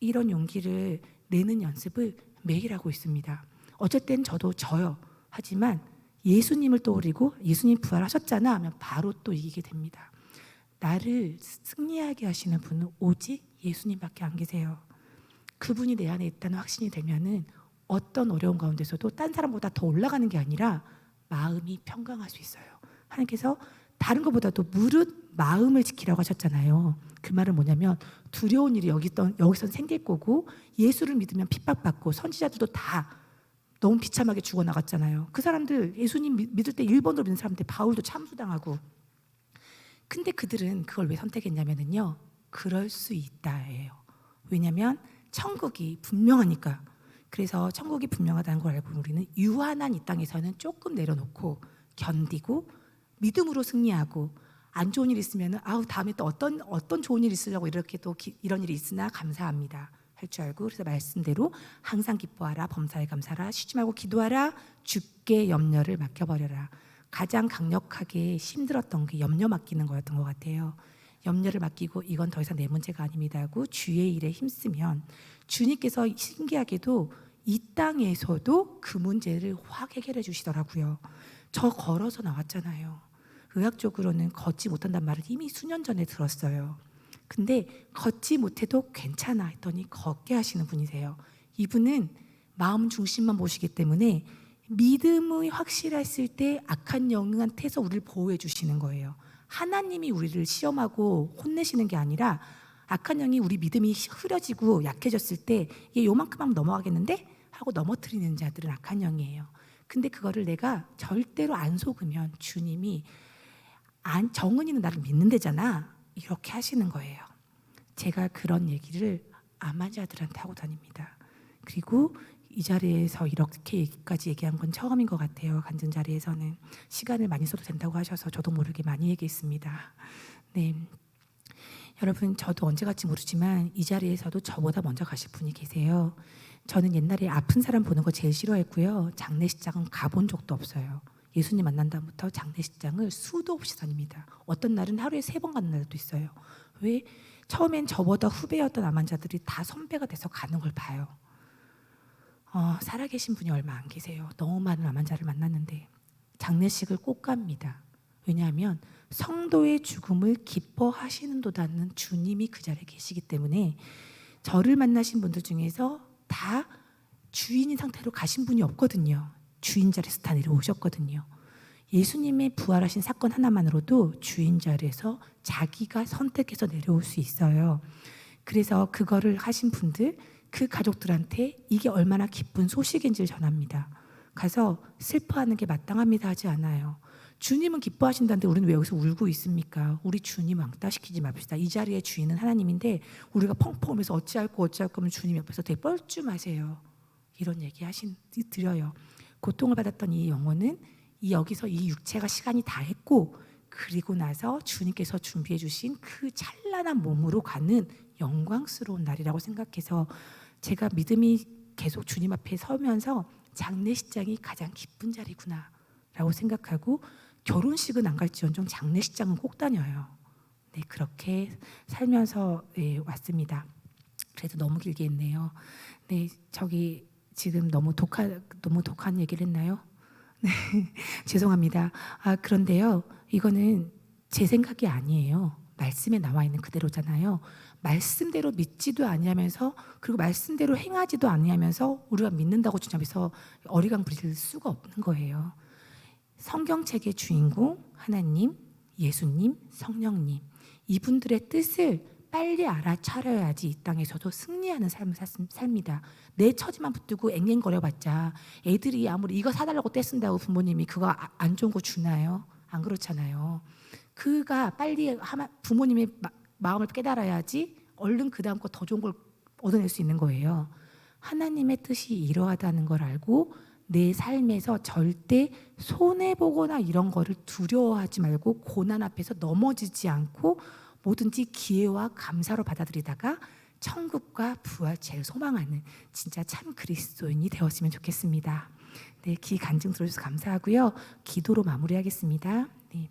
이런 용기를 내는 연습을 매일 하고 있습니다. 어쩔 땐 저도 져요. 하지만 예수님을 떠올리고 예수님 부활하셨잖아 하면 바로 또 이기게 됩니다. 나를 승리하게 하시는 분은 오직 예수님밖에 안 계세요. 그분이 내 안에 있다는 확신이 되면은 어떤 어려운 가운데서도 딴 사람보다 더 올라가는 게 아니라 마음이 평강할 수 있어요. 하나님께서 다른 것보다도 무릇 마음을 지키라고 하셨잖아요. 그 말은 뭐냐면 두려운 일이 여기선 생길 거고 예수를 믿으면 핍박받고 선지자들도 다 너무 비참하게 죽어나갔잖아요. 그 사람들 예수님 믿을 때 1번으로 믿는 사람들 바울도 참수당하고. 근데 그들은 그걸 왜 선택했냐면요, 그럴 수 있다예요. 왜냐하면 천국이 분명하니까. 그래서 천국이 분명하다는 걸 알고 우리는 유한한 이 땅에서는 조금 내려놓고 견디고 믿음으로 승리하고, 안 좋은 일 있으면 아우 다음에 또 어떤 좋은 일 있으려고 이렇게 또 이런 일이 있으나 감사합니다 할 줄 알고, 그래서 말씀대로 항상 기뻐하라, 범사에 감사하라, 쉬지 말고 기도하라, 주께 염려를 맡겨버려라. 가장 강력하게 힘들었던 게 염려 맡기는 거였던 것 같아요. 염려를 맡기고 이건 더 이상 내 문제가 아닙니다 하고 주의 일에 힘쓰면 주님께서 신기하게도 이 땅에서도 그 문제를 확 해결해 주시더라고요. 저 걸어서 나왔잖아요. 의학적으로는 걷지 못한다는 말을 이미 수년 전에 들었어요. 근데 걷지 못해도 괜찮아 했더니 걷게 하시는 분이세요. 이분은 마음 중심만 보시기 때문에 믿음이 확실했을 때 악한 영한테서 우리를 보호해 주시는 거예요. 하나님이 우리를 시험하고 혼내시는 게 아니라 악한 영이 우리 믿음이 흐려지고 약해졌을 때 얘 요만큼 하면 넘어가겠는데? 하고 넘어뜨리는 자들은 악한 영이에요. 근데 그거를 내가 절대로 안 속으면 주님이 정은이는 나를 믿는데잖아 이렇게 하시는 거예요. 제가 그런 얘기를 암환자들한테 하고 다닙니다. 그리고 이 자리에서 이렇게까지 얘기한 건 처음인 것 같아요. 간증 자리에서는 시간을 많이 써도 된다고 하셔서 저도 모르게 많이 얘기했습니다. 네, 여러분 저도 언제 갈지 모르지만 이 자리에서도 저보다 먼저 가실 분이 계세요. 저는 옛날에 아픈 사람 보는 거 제일 싫어했고요. 장례식장은 가본 적도 없어요. 예수님 만난 다음부터 장례식장을 수도 없이 다닙니다. 어떤 날은 하루에 3번 가는 날도 있어요. 왜? 처음엔 저보다 후배였던 암환자들이 다 선배가 돼서 가는 걸 봐요. 살아계신 분이 얼마 안 계세요. 너무 많은 암환자를 만났는데 장례식을 꼭 갑니다. 왜냐하면 성도의 죽음을 기뻐하시는도다는 주님이 그 자리에 계시기 때문에. 저를 만나신 분들 중에서 다 주인인 상태로 가신 분이 없거든요. 주인 자리에서 다 내려오셨거든요. 예수님의 부활하신 사건 하나만으로도 주인 자리에서 자기가 선택해서 내려올 수 있어요. 그래서 그거를 하신 분들, 그 가족들한테 이게 얼마나 기쁜 소식인지를 전합니다. 가서 슬퍼하는 게 마땅합니다 하지 않아요. 주님은 기뻐하신다는데 우리는 왜 여기서 울고 있습니까? 우리 주님 왕따시키지 맙시다. 이 자리의 주인은 하나님인데 우리가 펑펑 하면서 어찌할 거면 주님 옆에서 되게 뻘쭘하세요. 이런 얘기 드려요. 고통을 받았던 이 영혼은 여기서 이 육체가 시간이 다 했고, 그리고 나서 주님께서 준비해 주신 그 찬란한 몸으로 가는 영광스러운 날이라고 생각해서 제가 믿음이 계속 주님 앞에 서면서 장례식장이 가장 기쁜 자리구나 라고 생각하고, 결혼식은 안 갈지언정 장례식장은 꼭 다녀요. 네, 그렇게 살면서 왔습니다. 그래도 너무 길게 했네요. 네, 저기 지금 너무 독한 얘기를 했나요? 네, 죄송합니다. 그런데요, 이거는 제 생각이 아니에요. 말씀에 나와 있는 그대로잖아요. 말씀대로 믿지도 아니하면서, 그리고 말씀대로 행하지도 아니하면서 우리가 믿는다고 주님 앞에서 어리광 부릴 수가 없는 거예요. 성경책의 주인공 하나님, 예수님, 성령님, 이분들의 뜻을 빨리 알아차려야지 이 땅에서도 승리하는 삶을 삽니다. 내 처지만 붙들고 앵앵거려봤자 애들이 아무리 이거 사달라고 떼쓴다고 부모님이 그거 안 좋은 거 주나요? 안 그렇잖아요. 그가 빨리 부모님의 마음을 깨달아야지 얼른 그 다음 거 더 좋은 걸 얻어낼 수 있는 거예요. 하나님의 뜻이 이러하다는 걸 알고 내 삶에서 절대 손해보거나 이런 거를 두려워하지 말고 고난 앞에서 넘어지지 않고 뭐든지 기회와 감사로 받아들이다가 천국과 부활 제일 소망하는 진짜 참 그리스도인이 되었으면 좋겠습니다. 네, 기 간증 들어주셔서 감사하고요. 기도로 마무리하겠습니다. 네,